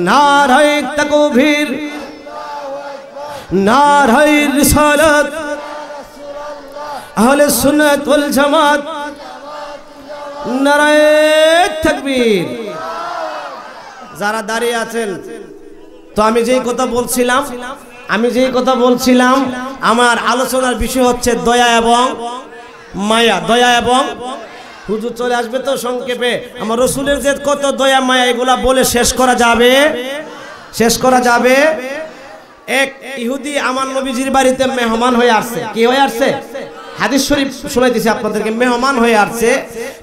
নারায়ে তাকবীর, নারায়ে রিসালাত। আহলে সুন্নাত ওয়াল জামাত, নারায়ে তাকবীর। যারা দাঁড়িয়ে আছেন, তো আমি যেই কথা বলছিলাম আমার আলোচনার বিষয় হচ্ছে দয়া এবং মায়া। দয়া এবং, হুজুর চলে আসবে তো সংক্ষেপে, আমার রসুলের যে কত দয়া মায়া এগুলা বলে শেষ করা যাবে। এক ইহুদি আমার নবীজির বাড়িতে মেহমান হয়ে আসছে। কি হয়ে আসছে? হাদিস শরীফ শোনাইতেছি আপনাদেরকে। মেহমান হয়ে আসছে।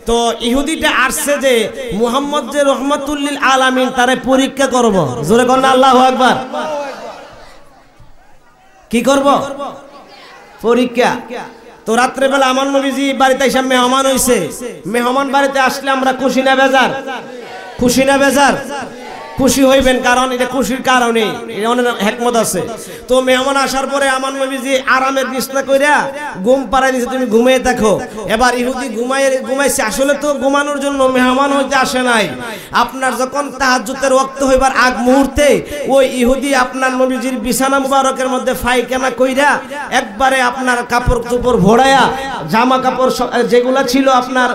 তো ইহুদিটা আসছে যে মুহাম্মদ যে রহমাতুল লিল আলামিন তারে পরীক্ষা করব। জোরে কর না আল্লাহু আকবার। কি করব? পরীক্ষা। তো রাত্রে বেলা আমার নবীজি বাড়িতে এসে মেহমান হইছে। মেহমান বাড়িতে আসলে আমরা খুশি না বেজার? খুশি না বেজার? খুশি হইবেন, কারণ এটা খুশির কারণে, এটা অনেক হিকমত আছে। তো মেহমান আসার পরে আমার নবীজি আরামের বিছনা কইরা ঘুম পাড়াই দিয়েছে, তুমি ঘুমিয়ে থাকো। এবার ইহুদি ঘুমাইছে। আসলে তো ঘুমানোর জন্য মেহমান হইতে আসে নাই। আপনার যখন তাহাজ্জুদের ওয়াক্ত হইবার আগ মুহূর্তে ওই ইহুদি আপনার নবীজির বিছানা মুবারকের মধ্যে ফায়খানা কইরা একবারে আপনার কাপড় চোপড় ভরায়া, জামা কাপড় যেগুলা ছিল, আপনার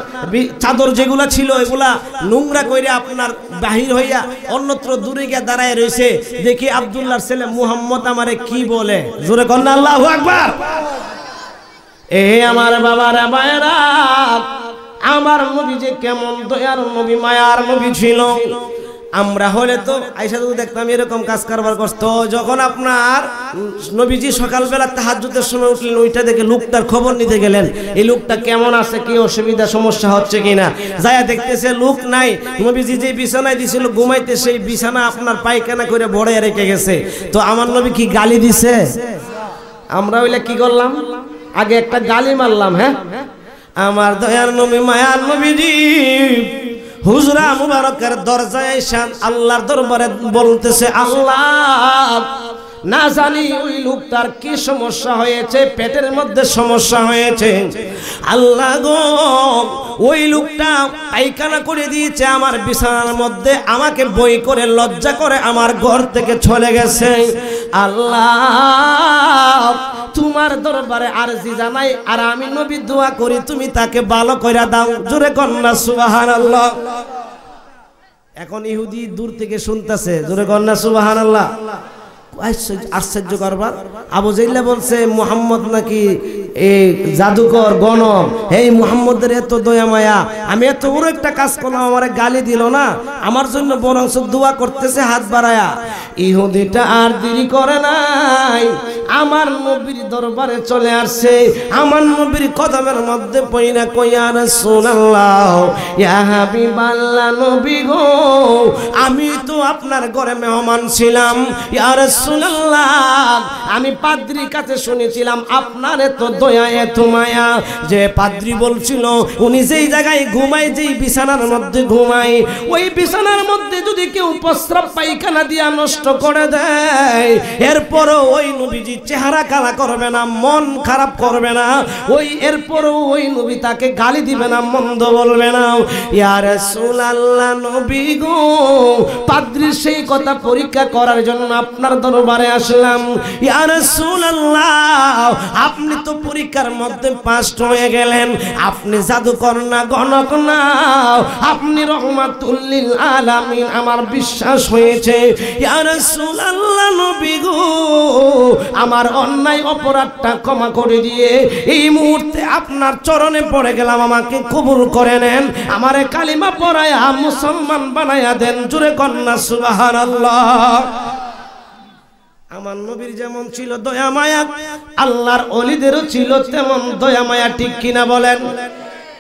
চাদর যেগুলা ছিল এগুলা নোংরা কইরা আপনার বাহির হইয়া অন্যত্র দূরে গিয়ে দাঁড়ায় রয়েছে। দেখি আব্দুল্লাহর ছেলে মুহাম্মদ আমারে কি বলে। জোরে কর না আল্লাহু আকবার। এ আমার বাবার মায়েরা, আমার নবী যে কেমন দয়ার নবী, মায়ার নবী ছিল। আমরা হলে তো আয়েশা তো দেখতাম এরকম কাজ কারবার করতো। যখন আপনার নবীজি সকালবেলা তাহাজ্জুদের সময় উঠলেন, ওইটা দেখে লোকটার খবর নিতে গেলেন, এই লোকটা কেমন আছে, কি অসুবিধা সমস্যা হচ্ছে কিনা। যায়া দেখতেছে লোক নাই। নবীজি যে বিছানায় দিছিল ঘুমাইতে, সেই বিছানা আপনার পায়খানা করে ভরে রেখে গেছে। তো আমার নবী কি গালি দিছে? আমরা হইলে কি করলাম? আগে একটা গালি মারলাম। হ্যাঁ, আমার দয়ার নবী মায়ার নবীজি হুজরা মুবারকের দরজায় এসে আল্লাহর দরবারে বলতেছে, আল্লাহ না জানি ওই লোকটার কি সমস্যা হয়েছে, পেটের মধ্যে সমস্যা হয়েছে। আল্লাহ গো, ওই লোকটা পায়খানা করে দিয়েছে আমার বিছানার মধ্যে, আমাকে বই করে লজ্জা করে আমার ঘর থেকে চলে গেছে। আল্লাহ তোমার দরবারে আরজি জানাই, আর আমি নবী দোয়া করি তুমি তাকে ভালো কইরা দাও। জোরে কন্না সুবহানাল্লাহ। এখন ইহুদি দূর থেকে শুনতেছে। জোরে কন্না সুবহানাল্লাহ। আশ্চর্য কারবার। আবু জাইল্লা বলছে মুহাম্মদ নাকি এই জাদুকর গণম, এই মুহাম্মদের এত দয়া মায়া, আমি এত বড় একটা কাজ করলাম আমারে গালি দিল না, আমার জন্য বরং দোয়া করতেছে হাত বাড়ায়া। ইহুদিটা আর দেরি করে নাই, আমার নবীর দরবারে চলে আসছে। আমার নবীর কদমের মধ্যে পইরা কই, ইয়া রাসূলুল্লাহ, ইয়া হাবিবাল্লাহ, নবী গো আমি তো আপনার ঘরে মেহমান ছিলাম। ইয়া রাসূলুল্লাহ, আমি পাদ্রীর কাছে শুনেছিলাম আপনার এত দয়া এত মায়া, যে পাদ্রী বলছিল উনি যেই জায়গায় ঘুমায়, যেই বিছানার মধ্যে ঘুমায়, ওই বিছানার মধ্যে যদি কেউ প্রস্রাব পায়খানা দিয়া নষ্ট করে দেয়, এরপরও ওই নবীজি চেহারা কালা করবে না, মন খারাপ করবে না, ওই এরপরও ওই নবী তাকে গালি দিবে না, মন্দ বলবে না। ইয়া রাসূলুল্লাহ নবী গো, পাদ্রী সেই কথা পরীক্ষা করার জন্য আপনার দরবারে আসলাম। ইয়া রাসূলুল্লাহ আপনি তো পরীক্ষার মধ্যে পাস হয়ে গেলেন, আপনি জাদুকর না, গণক না, আপনি রহমাতুল লিল আলামিন, আমার বিশ্বাস হয়েছে। ইয়া রাসূলুল্লাহ নবী গো, আমার অন্যায় অপরাধটা ক্ষমা করে দিয়ে এই মুহূর্তে আপনার চরণে পড়ে গেলাম, আমাকে কবুল করে নেন, আমারে কালিমা পড়ায়া মুসলমান বানায়া দেন। জোরে কন্যা সুবহানাল্লাহ। আমার নবীর যেমন ছিল দয়া মায়া, আল্লাহর ওলিদেরও ছিল তেমন দয়া মায়া, ঠিক কিনা বলেন?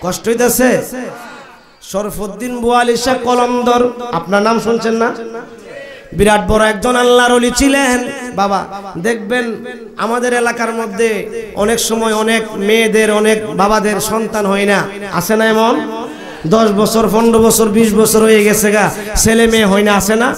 কষ্ট হইতেছে? শরফুদ্দিন বুয়ালি শাহ কলন্দর, আপনার নাম শুনছেন না? বিরাট বড় একজন আল্লাহর ওলি ছিলেন। বাবা দেখবেন আমাদের এলাকার মধ্যে অনেক সময় অনেক মেয়েদের, অনেক বাবাদের সন্তান হয় না, আছে না এমন? 10 বছর 15 বছর 20 বছর হয়ে গেছে গা, ছেলে মেয়ে হয় না, আছে না?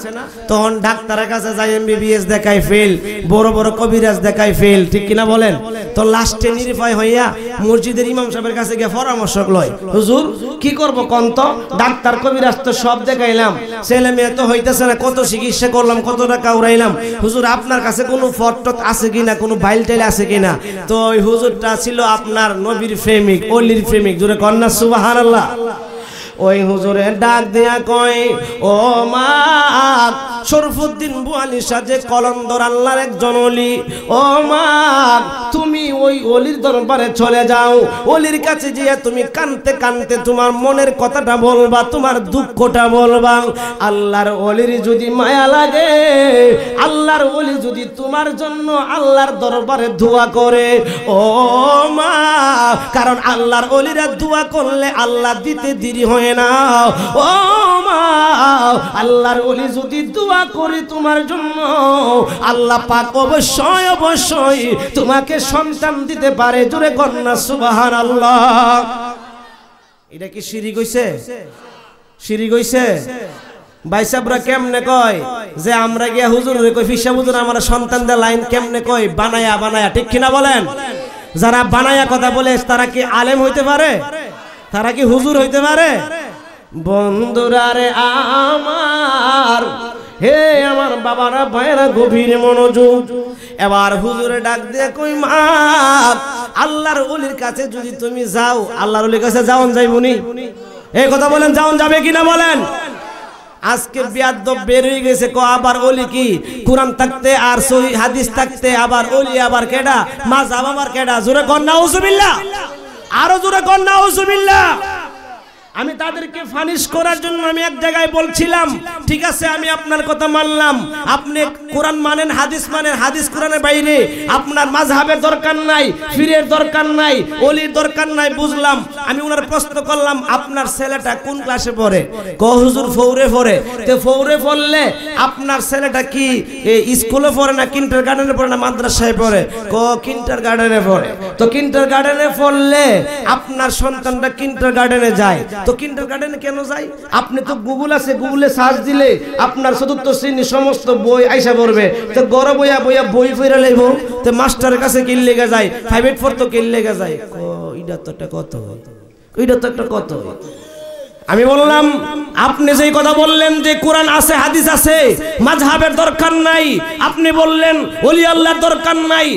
তখন ডাক্তারের কাছে যাই, MBBS দেখাই ফেল, বড় বড় কবিরাজ দেখাই ফেল, ঠিক কিনা বলেন? তো লাস্টে নিরুপায় হইয়া মসজিদের ইমাম সাহেবের কাছে গিয়ে পরামর্শ লয়, হুজুর কি করব কোন তো? ডাক্তার কবিরাজ তো সব দেখাইলাম, ছেলে মেয়ে তো হইতেছে না, কত চিকিৎসা করলাম, কত টাকা উড়াইলাম, হুজুর আপনার কাছে কোনো ফটট আছে কিনা, কোনো বাইল টাইল আছে কিনা? তো ওই হুজুরটা ছিল আপনার নবীর প্রেমিক, অলির প্রেমিক। জোরে কন্যা সুবহানাল্লাহ। ওই হুজুরে ডাক দিয়া কয়, ও মা, শরফুদ্দিন বুয়ালি শাহ যে কলন্দর আল্লাহর একজন ওলি, ও মা তুমি ওই ওলির দরবারে চলে যাও, ওলির কাছে গিয়ে তুমি কানতে কানতে তোমার মনের কথাটা বলবা, তোমার দুঃখটা বলবা। আল্লাহর ওলির যদি মায়া লাগে, আল্লাহর ওলি যদি তোমার জন্য আল্লাহর দরবারে দোয়া করে, ও মা, কারণ আল্লাহর ওলিরা দোয়া করলে আল্লাহ দিতে দেরি হয় না। ও মা, আল্লাহর ওলি যদি দোয়া করে তোমার জন্য, আল্লাহ পাক অবশ্যই অবশ্যই তোমাকে সন্তান দিতে পারে। জোরে কন্যা সুবহানাল্লাহ। এটা কি শিরিক হইছে? শিরিক হইছে? ভাইসাবরা কেমনে কয় যে আমরা গিয়া হুজুর রে কই, ফিসা হুজুর আমার সন্তান দে, লাইন কেমনে কয়? বানায়া বানায়া, ঠিক কিনা বলেন? যারা বানায়া কথা বলে তারা কি আলেম হইতে পারে? তারা কি হুজুর হইতে পারে? বন্ধুরা রে আমার, হে আমার বাবারা ভাইরা, গভীর মনোযোগ। এবার হুজুরে ডাক দিয়ে কই, মা, আল্লাহর ওলির কাছে যদি তুমি যাও, আল্লাহর ওলির কাছে যাওন যাইবনি? এই কথা বলেন, যাওন যাবে কিনা বলেন? আজকে বিয়াদব বের হয়ে গেছে, কো আবার ওলি কি কোরআন থাকতে আর সহিহ হাদিস থাকতে আবার ওলি, আবার কেডা মাযহাব, আবার কেডা? জোরে কর নাউজুবিল্লাহ, আরো জোরে কর নাউজুবিল্লাহ। আমি তাদেরকে ফানিশ করার জন্য আমি এক জায়গায় বলছিলাম, ঠিক আছে আমি আপনার কথা মানলাম, আপনি কোরআন মানেন, হাদিস মানেন, হাদিস কোরআনের বাইরে আপনার মাযহাবের দরকার নাই, পীরের দরকার নাই, ওলির দরকার নাই, বুঝলাম। আমি ওনার প্রশ্ন করলাম, আপনার ছেলেটা কোন ক্লাসে পড়ে? কো হুজুর ফৌরে পড়ে। তো ফৌরে পড়লে আপনার ছেলেটা কি স্কুলে পড়ে না কিন্ডারগার্টেনে পড়ে না মাদ্রাসায় পড়ে? কো কিন্ডারগার্টেনে পড়ে। তো কিন্ডারগার্টেনে পড়লে আপনার সন্তানটা কিন্ডারগার্টেনে যায়, তো কিন্ডারগার্টেনে কেন যায়? আপনি তো গুগল আছে, গুগলে সার্চ দিলে আপনার ৪র্থ শ্রেণীর সমস্ত বই আইসা পড়বে। তো গড় বইয়া বইয়া বই ফিরে লাইব, তো মাস্টারের কাছে কিল লেগে যায়, প্রাইভেট পড়তো কিল লেগে যায়। ওইটা তো একটা কত, ওইটা তো একটা কত। আমি বললাম, আপনি যেই কথা বললেন যে কোরআন আছে, হাদিস আছে, মাযহাবের দরকার নাই, আপনি বললেন ওলি আল্লাহর দরকার নাই,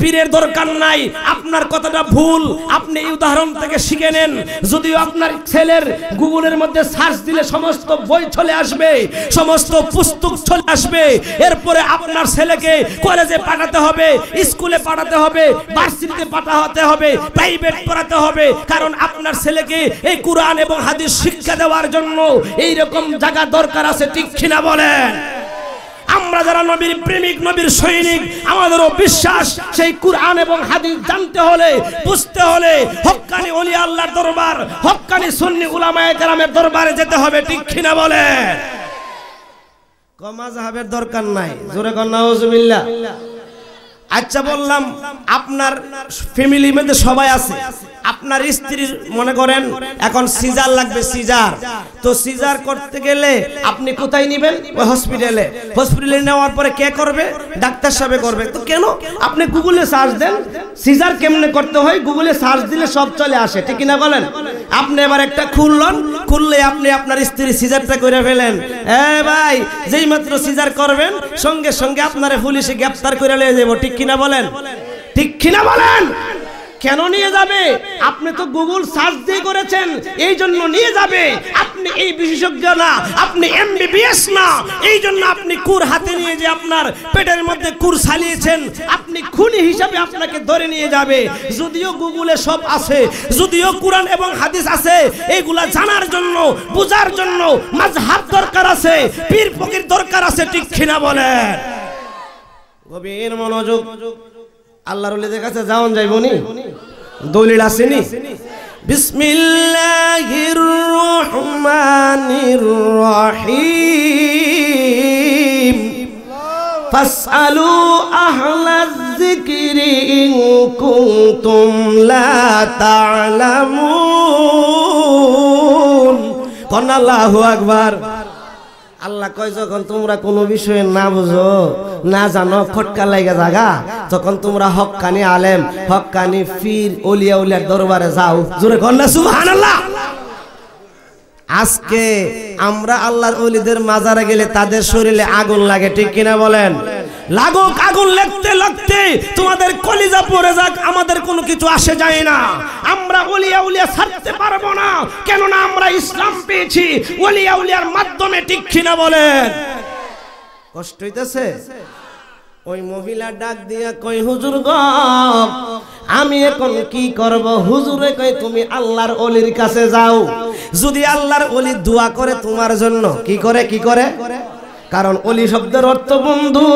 পীরের দরকার নাই, আপনার কথাটা ভুল। আপনি এই উদাহরণ থেকে শিখে নেন। যদিও আপনার ছেলের গুগলের মধ্যে সার্চ দিলে সমস্ত বই চলে আসবে, সমস্ত পুস্তক চলে আসবে, এরপরে আপনার ছেলেকে কলেজে পাঠাতে হবে, স্কুলে পাঠাতে হবে, ভার্সিটিতে পাঠাতে হবে, প্রাইভেট পড়াতে হবে, কারণ আপনার ছেলেকে এই কোরআন এবং হাদিস শিক্ষা দেওয়ার জন্য এইরকম জায়গা দরকার আছে, ঠিক কিনা বলেন? আমরা যারা নবীর প্রেমিক, নবীর সৈনিক, আমাদেরও বিশ্বাস সেই কোরআন এবং হাদিস জানতে হলে, বুঝতে হলে হক্কানি ওলি আল্লাহর দরবার, হক্কানি সুন্নি উলামায়ে কেরামের দরবারে যেতে হবে, ঠিক কিনা বলেন? মাযহাবের দরকার নাই। জোরে কর নাউজুবিল্লাহ। আচ্ছা বললাম আপনার ফ্যামিলির মধ্যে সবাই আছে, আপনার স্ত্রীর মনে করেন এখন সিজার লাগবে, সিজার, তো সিজার করতে গেলে আপনি কোথায় নেবেন? ওই হসপিটালে। হসপিটালে নেওয়ার পরে কে করবে? ডাক্তার সাহেব করবে। তো কেন? আপনি গুগলে সার্চ দেন সিজার কেমনে করতে হয়, গুগলে সার্চ দিলে সব চলে আসে, ঠিক কিনা বলেন? আপনি এবার একটা খুললে আপনি আপনার স্ত্রী সিজারটা করে ফেলেন, ভাই যেই মাত্র সিজার করবেন সঙ্গে সঙ্গে আপনারে পুলিশে গ্রেফতার করে নিয়ে যাবো, ঠিক কিনা বলেন? ঠিক কিনা বলেন? কেন নিয়ে যাবে? আপনি তো গুগল সার্চ দিয়ে করেছেন, এই জন্য নিয়ে যাবে। আপনি এই বিশেষজ্ঞ না, আপনি এমবিবিএস না, এই জন্য আপনি কুর হাতে নিয়ে যে আপনার পেটের মধ্যে কুর চালিয়েছেন, আপনি খুনি হিসাবে আপনাকে ধরে নিয়ে যাবে। যদিও গুগলে সব আছে, যদিও কোরআন এবং হাদিস আছে, এইগুলা জানার জন্য বোঝার জন্য মাযহাব দরকার আছে, পীর ফকির দরকার আছে, ঠিক কিনা বলেন? গভীর মনোযোগ। আল্লাহর ওলিদের কাছে যাওন যাইবনি, দলিল আসেনি। বিসমিল্লাহির রহমানির রহিম। ফাসআলু আহলায যিকরি ইন কুনতুম লা তা'লামুন। কোন আল্লাহু আকবার। আল্লাহ কয় যখন তোমরা কোনো বিষয়ে না বুঝো, না জানো, খটকা লাগা জায়গা, তখন তোমরা হক্কানি আলেম, হক্কানি পীর, ওলিয়া উলিয়ার দরবারে যাও। জোরে কর না সুবহানাল্লাহ। আজকে আমরা আল্লাহর ওলিদের মাজারে গেলে তাদের শরীরে আগুন লাগে, ঠিক কিনা বলেন? লাগুক, আগুন লাগতে লাগতে তোমাদের কলিজা পড়ে যাক, আমাদের কোনো কিছু আসে যায় না। আমরা ওলিয়া উলিয়া ছাড়তে পারবো না, কেননা আমরা ইসলাম পেয়েছি ওলিয়া উলিয়ার মাধ্যমে, ঠিক কিনা বলেন? কষ্ট হইতেছে? ওই মহিলা ডাক দিয়া কই, হুজুর গো আমি এখন কি করব? হুজুরে কই তুমি আল্লাহর ওলির কাছে যাও, যদি আল্লাহর ওলি দোয়া করে তোমার জন্য। কি করে? কি করে? কারণ ওলি শব্দের অর্থ বন্ধু।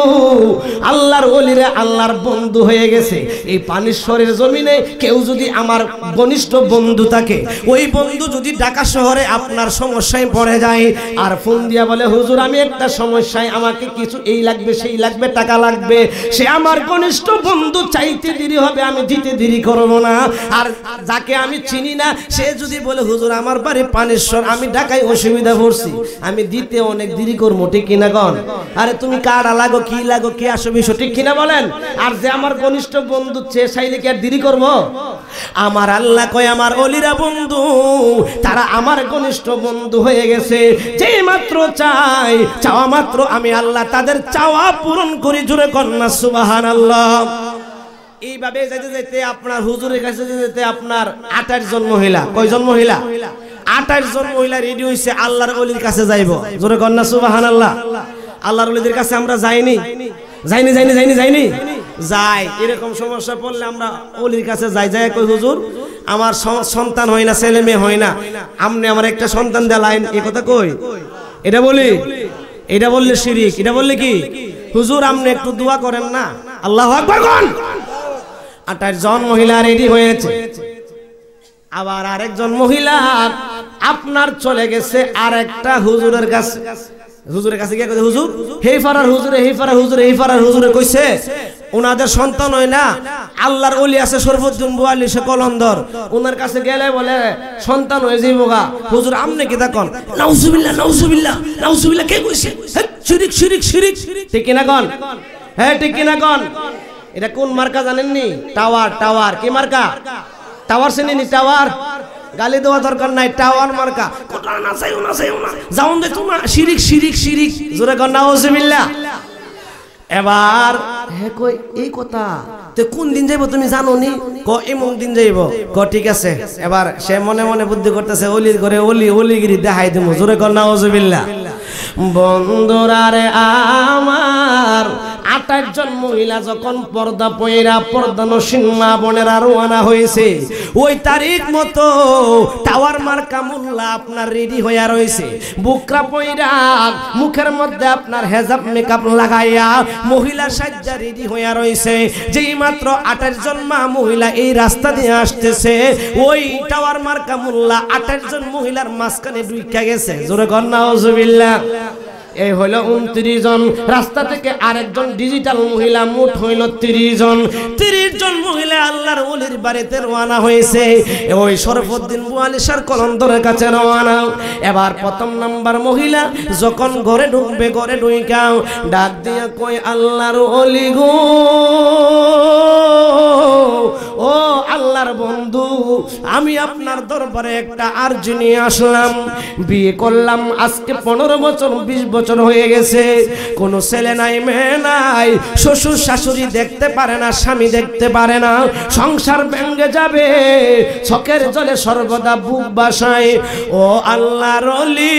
আল্লাহর ওলিরে আল্লাহর বন্ধু হয়ে গেছে। এই পানিশ্বরের জমিনে কেউ যদি আমার ঘনিষ্ঠ বন্ধু থাকে, ওই বন্ধু যদি ঢাকা শহরে আপনার সমস্যায় পড়ে যায় আর ফোন দিয়া বলে, হুজুর আমি একটা সমস্যায়, আমাকে কিছু এই লাগবে সেই লাগবে, টাকা লাগবে, সে আমার ঘনিষ্ঠ বন্ধু, চাইতে দেরি হবে আমি দিতে দেরি করব না। আর যাকে আমি চিনি না সে যদি বলে, হুজুর আমার বাড়ি পানিশ্বর, আমি ঢাকায় অসুবিধা পড়ছি, আমি দিতে অনেক দেরি করবো, ঠিক কিনা? আরে তুমি কারা লাগো, কি লাগো, কি আসো বিষয়, ঠিক কিনা বলেন? আর যে আমার ঘনিষ্ঠ বন্ধু সে চাইলে কি আর দেরি করব? আমার আল্লাহ কয় আমার ওলিরা বন্ধু, তারা আমার ঘনিষ্ঠ বন্ধু হয়ে গেছে। যে মাত্র চাই, চাওয়া মাত্র আমি আল্লাহ তাদের চাওয়া পূরণ করি। জোরে কন্যা সুবহানাল্লাহ। এইভাবে যেতে যেতে আপনার হুজুরের কাছে যেতে আপনার 28 জন মহিলা, কয়জন মহিলা? 28 জন মহিলা রেডি হইছে আল্লাহর ওলির কাছে যাইব। জোরে কন্যা সুবহানাল্লাহ। আল্লাহর ওলিদের কাছে আমরা যাইনি, যাইনি যাইনি যাইনি যাইনি যাই। এরকম সমস্যা পড়লে আমরা ওলির কাছে যাই, যাই কই হুজুর আমার সন্তান হয় না, ছেলে মেয়ে হয় না, আপনি আমার একটা সন্তান দেলাইন। এই কথা কই? এটা বলি? এটা বললে শিরিক। এটা বললে কি? হুজুর আপনি একটু দোয়া করেন না। আল্লাহু আকবার কোন। 28 জন মহিলা রেডি হয়েছে। আবার আরেকজন মহিলা আপনার চলে গেছে আরেকটা হুজুরের কাছে। হুজুরের কাছে গিয়ে কইছে, হুজুর হেই ফারার হুজুরে, হেই ফারার হুজুরে, হেই ফারার হুজুরে কইছে ওনাদের সন্তান হয় না, আল্লাহর ওলি আছে শরফুদ্দিন বুয়ালিশে কলন্দর, ওনার কাছে গেলে বলে সন্তান হয়ে যাইবগা। হুজুর আমনে কি দেখুন? নাউজুবিল্লাহ নাউজুবিল্লাহ নাউজুবিল্লাহ। কে কইছে? শিরিক শিরিক শিরিক, ঠিক কিনা কোন? হ্যাঁ ঠিক কিনা কোন? এটা কোন মার্কা জানেননি? টাওয়ার। টাওয়ার কি মার্কা? টাওয়ার চেনেনি? টাওয়ার গালি দেওয়া দরকার নাই, টাওয়ার মার্কা। কোটা না চাইও না, চাইও না, যাও দে তোমা। শিরিক শিরিক শিরিক, জোরে কর নাউজুবিল্লাহ। এবার হ্যাঁ কই এই কথা তো কোন দিন যাইব তুমি জানো নি? ক এমন দিন যাইব। ক ঠিক আছে। এবার সে মনে মনে বুদ্ধি করতেছে, অলির ঘরে অলি অলিগিরি দেখাই দেবো। জোরে কর নাউজুবিল্লাহ। বন্ধুরা রে আমার 28 জন মহিলা যখন পর্দা পয়রা পর্দানসীন মা বোনেরা রওনা হয়েছে, ওই তারিখ মতো টাওয়ার মার্কা মোল্লা আপনার রেডি হইয়া রয়েছে, বুকরা পয়রা মুখের মধ্যে আপনার হেজাব মেকআপ লাগাইয়া মহিলা সাজ্জা রেডি হইয়া রয়েছে। যেই মাত্র 28 জন মা মহিলা এই রাস্তা দিয়ে আসতেছে, ওই টাওয়ার মার্কা মোল্লা 28 জন মহিলার মাঝখানে ঢুইকা গেছে। জোরে কর নাউজুবিল্লাহ। এই হইল 29 জন। রাস্তা থেকে আরেকজন ডিজিটাল মহিলা, মোট হইল 30 জন। 30 জন মহিলা আল্লাহর ওলির বাড়িতে রওনা হয়েছে। ওই শরফুদ্দিন বুয়ালিশার কলন্দরের কাছে রওনা। এবার প্রথম নাম্বার মহিলা যখন ঘরে ঢুকবে, ঘরে ঢুইকা ডাক দিয়া কই, আল্লাহর ওলি গো, ও আল্লাহর বন্ধু, আমি আপনার দরবারে একটা আরজি নিয়ে আসলাম। বিয়ে করলাম আজকে 15 বছর 20 বছর হয়ে গেছে, কোনো ছেলে নাই, মেয়ে নাই, শ্বশুর শাশুড়ি দেখতে পারে না, স্বামী দেখতে পারে না, সংসার ভেঙে যাবে, চোখের জলে সর্বদা বুক বাসায়। ও আল্লাহর ওলি,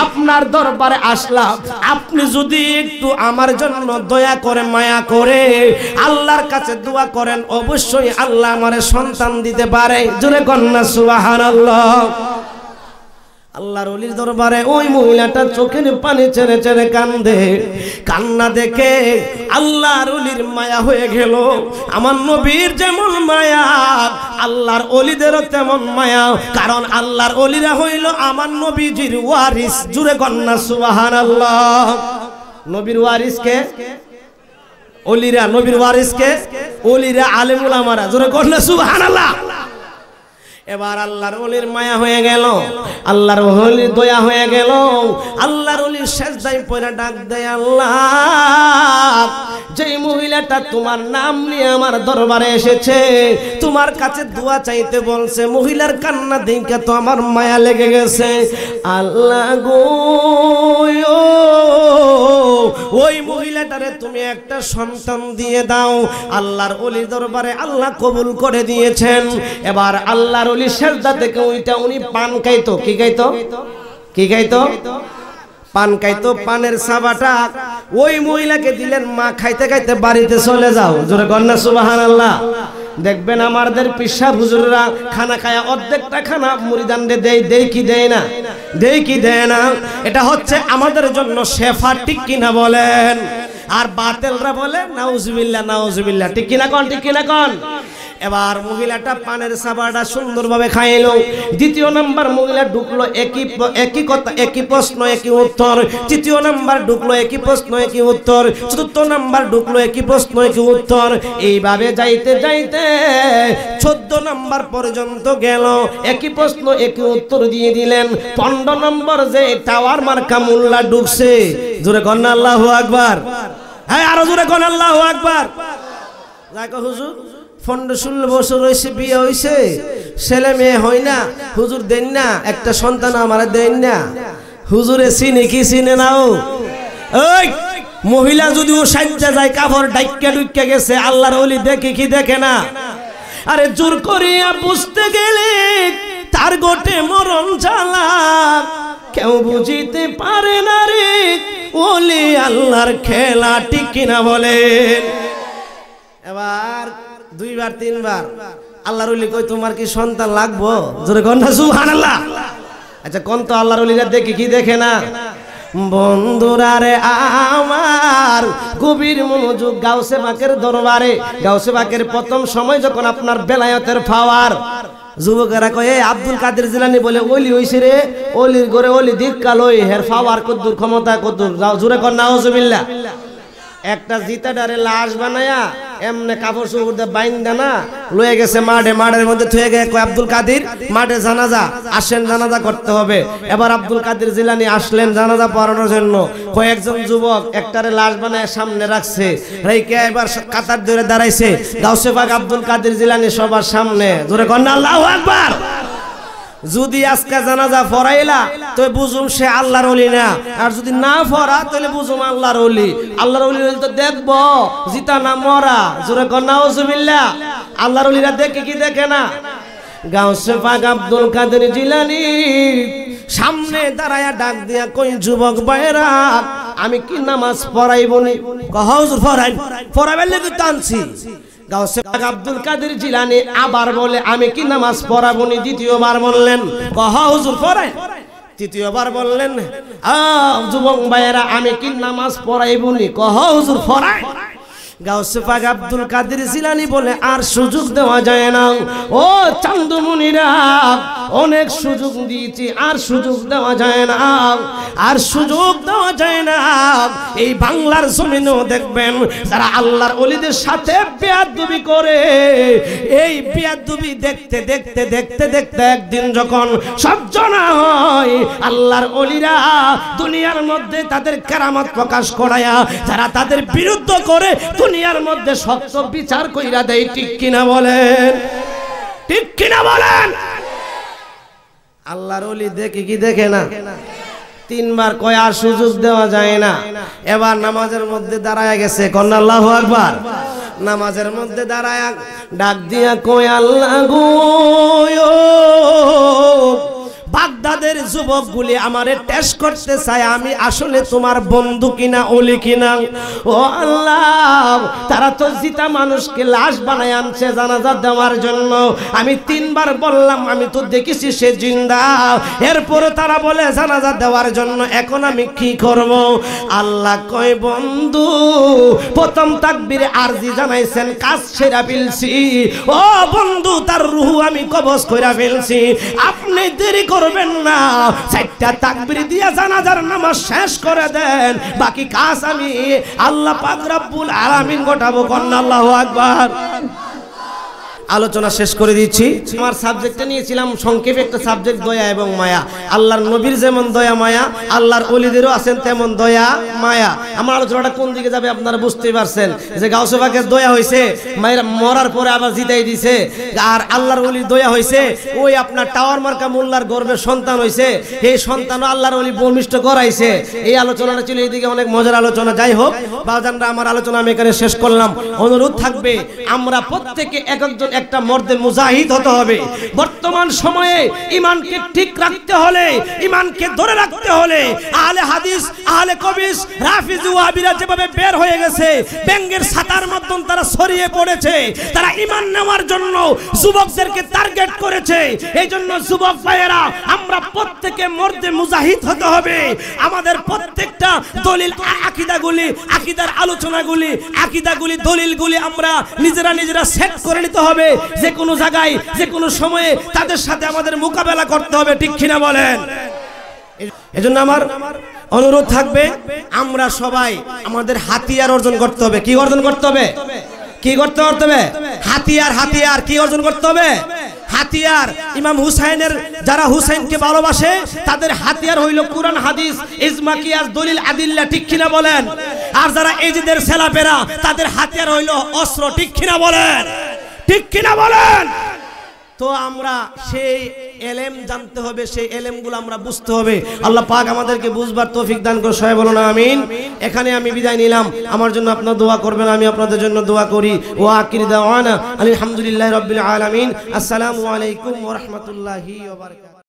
আপনার দরবারে আসলাম, আপনি যদি একটু আমার জন্য দয়া করে, মায়া করে আল্লাহর কাছে দোয়া করেন, অবশ্যই আল্লাহ আমারে সন্তান দিতে পারে। জোরে কন্যা সুবহানাল্লাহ। আল্লাহর ওলির দরবারে ওই মহিলাটা চোখের পানি ছেড়ে ছেড়ে কান্দে। কান্না দেখে আল্লাহর ওলির মায়া হয়ে গেল। আমার নবীর যেমন মায়া, আল্লাহর ওলিদেরও তেমন মায়া, কারণ আল্লাহর ওলিরা হইল আমার নবীজির ওয়ারিস। জুরে কন্যা সুবহানাল্লাহ। নবীর ওয়ারিস কে? ওলিরা। নবীর ওয়ারিস কে? ওলিরা, আলেম উলামারা। জুরে কন্যা সুবহানাল্লাহ। এবার আল্লাহর ওলির মায়া হয়ে গেল, আল্লাহর ওলির দয়া হয়ে গেল। আল্লাহর ওলির সেজদায় পড়ে ডাক দেয়, আল্লাহ, যেই মহিলাটা তোমার নাম নিয়ে আমার দরবারে এসেছে, তোমার কাছে দোয়া চাইতে বলছে, মহিলার কান্না দেখে তো আমার মায়া লেগে গেছে। আল্লাহ গো, ওই মহিলাটারে তুমি একটা সন্তান দিয়ে দাও। আল্লাহর ওলির দরবারে আল্লাহ কবুল করে দিয়েছেন। এবার আল্লাহর ওলি সেজদা থেকে উইটা উনি পান খাইতো। কি খাইতো? কি খাইতো? পান খাইতো। পানের সাবাটা ওই মহিলাকে দিলেন, মা খাইতে খাইতে বাড়িতে চলে যাও। জোরে কন্যা সুবহানাল্লাহ। দেখবেন আমাদের পিসাব হুজুররা খানা খায়া অর্ধেকটা খানা মুরিদানরে দেয়, দেয় কি দেয় না? দেয় কি দেয় না? এটা হচ্ছে আমাদের জন্য শেফা, ঠিক কিনা বলেন? আর বাতিলরা বলে নাউজুবিল্লাহ, নাউজুবিল্লাহ। ঠিক কিনা কোন? ঠিক কিনা কোন? এবার মহিলাটা পানের সাবাটা সুন্দরভাবে খাইলো। দ্বিতীয় নাম্বার মহিলা ঢুকলো, একই কথা, একই প্রশ্ন, একই উত্তর। তৃতীয় নাম্বার ঢুকলো, একই প্রশ্ন, একই উত্তর। চতুর্থ নাম্বার ঢুকলো, একই প্রশ্ন, একই উত্তর। এইভাবে যাইতে যাইতে 14 নাম্বার পর্যন্ত গেল, একই প্রশ্ন, একই উত্তর দিয়ে দিলেন। 15 নম্বর যে টাওয়ার মার্কা মোল্লা ঢুকছে, জোরে কন আল্লাহু আকবার। হ্যাঁ, আরো জোরে কন আল্লাহু আকবার। দেখো হুজুর 15-16 বছর হয়েছে, বিয়ে হয়েছে, ছেলে মেয়ে হয় না, হুজুর দেন না, একটা সন্তান আমার দেন না। হুজুরে চিনে কি চিনে নাও? ওই মহিলা যদি ও সাজ্জা যায়, কাপড় ডাইক্কা ডুইক্কা গেছে, আল্লাহর ওলি দেখে কি দেখে না? আরে জোর করিয়া বুঝতে গেলে তার গোটে মরণ জ্বালা, কেউ বুঝিতে পারে না রে ওলি আল্লাহর খেলা। ঠিক কিনা বলেন? এবার 2 বার 3 বার আল্লাহর ওলি কই, তোমার কি সন্তান লাগবো? জোরে কোন না সুবহানাল্লাহ। আচ্ছা কোন তো আল্লাহর ওলিরা দেখে কি দেখে না? বন্ধুরা রে আমার, গভীর মনোযোগ গাউসে পাকের দরবারে। গাউসে পাকের প্রথম সময় যখন আপনার বেলায়েতের পাওয়ার, যুবকেরা কয় আব্দুল কাদের জিলানী বলে ওলি হইছে রে, ওলির ঘরে ওলি দিক্কাল, ওই হের পাওয়ার কদ্দুর, ক্ষমতা কদ্দুর। যাও জোরে কোন নাউজুবিল্লাহ। একটা জিতাডারে লাশ বানায়া এমনে কাপড় চোপড় দিয়ে বাইন্দা না লয়ে গেছে মাঠে, মাঠের মধ্যে থুয়ে গিয়ে কয় আব্দুল কাদের মাঠে জানাজা আসেন, জানাজা করতে হবে। এবার আব্দুল কাদের জিলানী আসলেন জানাজা পড়ানোর জন্য। কয়েকজন যুবক একটারে লাশ বানায় সামনে রাখছে, রেখে এবার কাতার ধরে দাঁড়াইছে। গাউসে পাক আব্দুল কাদের জিলানী সবার সামনে। জোরে কন আল্লাহু আকবার। যদি আজকে জানাজা পড়াইলা তো বুঝুম সে আল্লাহর ওলি না, আর যদি না পড়া তাহলে বুঝুম আল্লাহর ওলি। আল্লাহর ওলি তো দেখবো জিতা না মরা। জোরে কন নাউজুবিল্লাহ। আল্লাহর ওলিরা দেখে কি দেখে না? গাউসে পাক আব্দুল কাদের জিলানী সামনে দাঁড়ায়া ডাক দিয়া কই, যুবক ভাইরা, আমি কি নামাজ পড়াইবনি? কহ হুজুর পড়াই, পড়াইবার লাগি টানছি। গাউসে পাক আব্দুল কাদের জিলানী আবার বলে, আমি কি নামাজ পড়াবনি? দ্বিতীয়বার বললেন, কহ হুজুর পড়াই। তৃতীয়বার বললেন, যুবক ভাইয়েরা, আমি কি নামাজ পড়াইবনি? কহ হুজুর পড়াই। গাউসে পাক আব্দুল কাদের জিলানী বলে, আর সুযোগ দেওয়া যায় না। ও চান্দমুনিরা, অনেক সুযোগ দিয়েছি, আর সুযোগ দেওয়া যায় না, আর সুযোগ দেওয়া যায় না। এই বাংলার জমিনেও দেখবেন যারা আল্লাহর ওলিদের সাথে বেয়াদবি করে, এই বেয়াদবি দেখতে দেখতে দেখতে দেখতে একদিন যখন সহ্য না হয়, আল্লাহর ওলিরা দুনিয়ার মধ্যে তাদের কেরামত প্রকাশ করায়া যারা তাদের বিরুদ্ধ করে দুনিয়ার মধ্যে শক্ত বিচার কইরা দেয়। ঠিক কিনা বলেন? ঠিক কিনা বলেন? আল্লাহর ওলি দেখে কি দেখে না? তিনবার কয় আর সুযোগ দেওয়া যায় না। এবার নামাজের মধ্যে দাঁড়ায় গেছে, কন্যা আল্লাহু আকবার। নামাজের মধ্যে দাঁড়ায় ডাক দিয়া কয় আল্লাহ গো, বাগদাদের যুবকগুলি আমারে টেস্ট করতে চায় আমি আসলে তোমার বন্ধু কিনা ওলি কিনা। ও আল্লাহ, তারা তো জিতা মানুষকে লাশ বানায় আনছে জানাজা দেওয়ার জন্য। আমি তিনবার বললাম আমি তো দেখেছি সে জিন্দা, এরপরে তারা বলে জানাজা দেওয়ার জন্য, এখন আমি কি করব? আল্লাহ কয় বন্ধু, প্রথম তাকবীরে আরজি জানাইছেন, কাজ সেরা ফেলছি। ও বন্ধু, তার রূহ আমি কবজ কইরা ফেলছি। আপনি দেরি করবেন না, চারটা তাকবীর দিয়া জানাজার নামাজ শেষ করে দেন, বাকি কাজ আমি আল্লাহ পাক রব্বুল আলামিন ঘটাবো। কন্না আল্লাহু আকবার। আলোচনা শেষ করে দিচ্ছি। আমার সাবজেক্টটা নিয়েছিলাম সংক্ষেপে একটা সাবজেক্ট, দয়া এবং মায়া। আল্লাহর নবীর যেমন দয়া মায়া, আল্লাহর ওলিদেরও আছেন তেমন দয়া মায়া। আমার আলোচনাটা কোন দিকে যাবে আপনারা বুঝতেই পারছেন, যে গাউসে পাকের দয়া হয়েছে, মায়ের মরার পরে আবার জিতাই দিছে, আর আল্লাহর ওলির দয়া হয়েছে ওই আপনার টাওয়ার মার্কা মোল্লার গর্ভের সন্তান হয়েছে, এই সন্তানও আল্লাহর ওলি ভূমিষ্ঠ করাইছে। এই আলোচনাটা ছিল এইদিকে অনেক মজার আলোচনা। যাই হোক বাজানরা, আমার আলোচনা আমি এখানে শেষ করলাম। অনুরোধ থাকবে আমরা প্রত্যেকে এক একজন একটা মর্দে মুজাহিদ হতে হবে। বর্তমান সময়ে ইমানকে ঠিক রাখতে হলে, ইমানকে ধরে রাখতে হলে, আহলে হাদিস, আহলে কবিস, রাফিজ ওয়াহাবিরা যেভাবে বের হয়ে গেছে, ব্যাঙের ছাতার মতন তারা ছড়িয়ে পড়েছে, তারা ইমান নেওয়ার জন্য যুবকদেরকে টার্গেট করেছে। এই জন্য যুবক ভাইয়েরা, আমরা প্রত্যেকে মর্দে মুজাহিদ হতে হবে। আমাদের প্রত্যেকটা দলিল আকীদাগুলি, আকীদার আলোচনাগুলি, আকীদাগুলি, দলিলগুলি আমরা নিজেরা সেট করে নিতে হবে। যে কোনো জায়গায়, যে কোনো সময়ে তাদের সাথে আমাদের মোকাবেলা করতে হবে। ঠিক কিনা বলেন? এজন্য আমার অনুরোধ থাকবে, আমরা সবাই আমাদের হাতিয়ার অর্জন করতে হবে। কি অর্জন করতে হবে? কি করতে হবে? হাতিয়ার। হাতিয়ার কি অর্জন করতে হবে? হাতিয়ার। ইমাম হুসাইনের, যারা হুসাইনকে ভালোবাসে তাদের হাতিয়ার হইল কুরআন, হাদিস, ইজমা, কিয়াস, দলিল, আদিল্লা। ঠিক কিনা বলেন? আর যারা এজিদের ছেলাপেরা, তাদের হাতিয়ার হইল অস্ত্র। ঠিক কিনা বলেন? ঠিক কিনা বলেন? তো আমরা সেই এলেম জানতে হবে, সেই এলেমগুলো আমরা বুঝতে হবে। আল্লাহ পাক আমাদেরকে বুঝবার তৌফিক দান করে, সবাই বলুন আমিন। এখানে আমি বিদায় নিলাম, আমার জন্য আপনারা দোয়া করবেন, আমি আপনাদের জন্য দোয়া করি। ওয়া আখির দাওয়ানা আলহামদুলিল্লাহি রাব্বিল আলামিন। আসসালামু আলাইকুম ওয়া রাহমাতুল্লাহি ওয়া বারাকাতুহু।